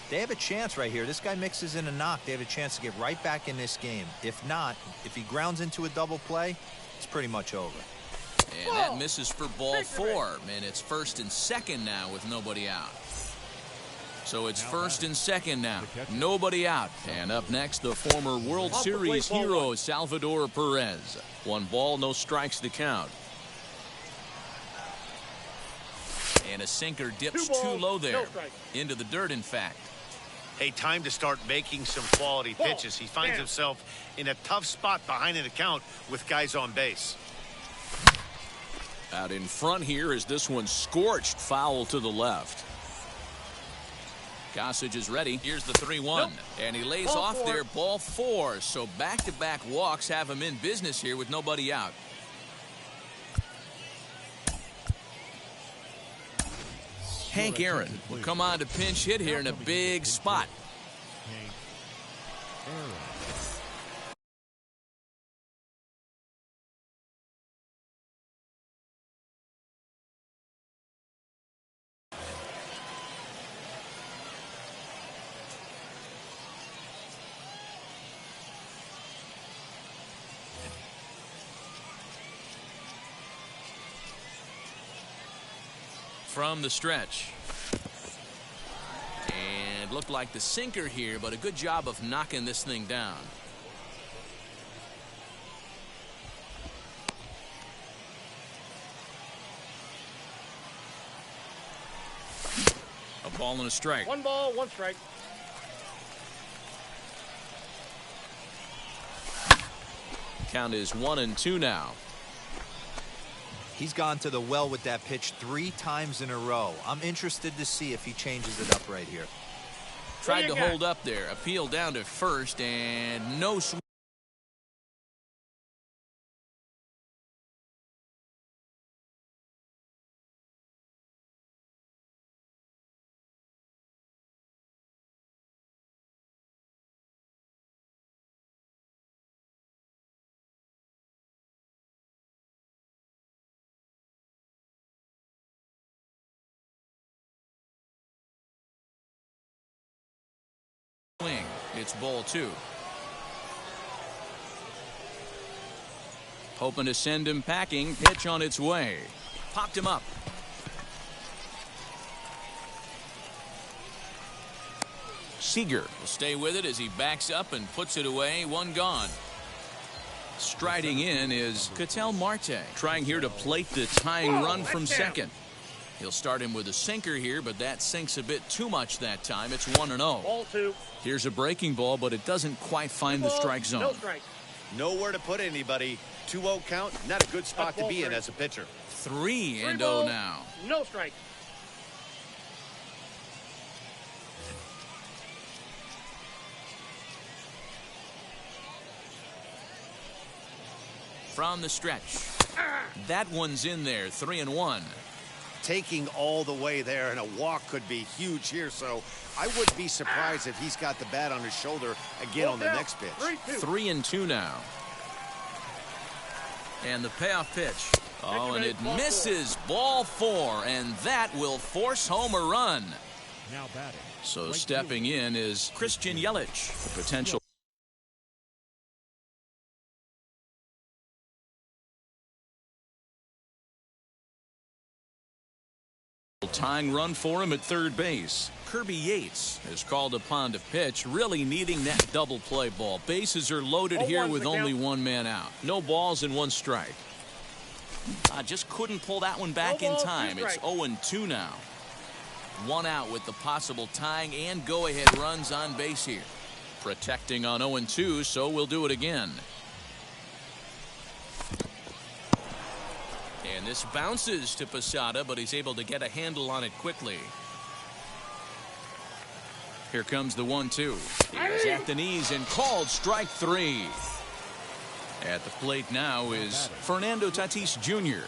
They have a chance right here. This guy mixes in a knock. They have a chance to get right back in this game. If not, if he grounds into a double play, it's pretty much over. And that misses for ball 4. And it's first and second now with nobody out. So it's first and second now. Nobody out. And up next, the former World Series hero, Salvador Perez. 1 ball, no strikes to count. And a sinker dips too low there. Into the dirt, in fact. Hey, time to start making some quality pitches. He finds himself in a tough spot behind an account with guys on base. Out in front here is this one scorched foul to the left. Gossage is ready. Here's the 3-1. And he lays off there, ball 4. So back-to-back walks have him in business here with nobody out. Hank Aaron will come on to pinch hit here in a big spot. From the stretch. And looked like the sinker here, but a good job of knocking this thing down. A ball and a strike. 1 ball, 1 strike. Count is 1-2 now. He's gone to the well with that pitch 3 times in a row. I'm interested to see if he changes it up right here. Tried to hold up there. Appeal down to first, and no swing. It's ball 2. Hoping to send him packing. Pitch on its way. Popped him up. Seager will stay with it as he backs up and puts it away. 1 gone. Striding in is Ketel Marte, trying here to plate the tying run from second. He'll start him with a sinker here, but that sinks a bit too much that time. It's 1-0. Ball 2. Here's a breaking ball, but it doesn't quite find the strike zone. No strike. Nowhere to put anybody. 2-0 count, not a good spot to be in as a pitcher. 3-0 now. No strike. From the stretch. That one's in there. 3-1. taking all the way there, and a walk could be huge here. So I wouldn't be surprised if he's got the bat on his shoulder again on the next pitch. 3-2 now. And the payoff pitch. Oh, and it misses. Ball 4, and that will force home a run. Now batting. So stepping in is Christian Yelich, the potential tying run for him at third base. Kirby Yates is called upon to pitch, really needing that double play ball. Bases are loaded here with only one man out. No balls and 1 strike. Just couldn't pull that one back in time. It's 0-2 now. 1 out with the possible tying and go-ahead runs on base here. Protecting on 0-2, so we'll do it again. And this bounces to Posada, but he's able to get a handle on it quickly. Here comes the 1-2. He's at the knees and called strike 3. At the plate now is Fernando Tatis Jr.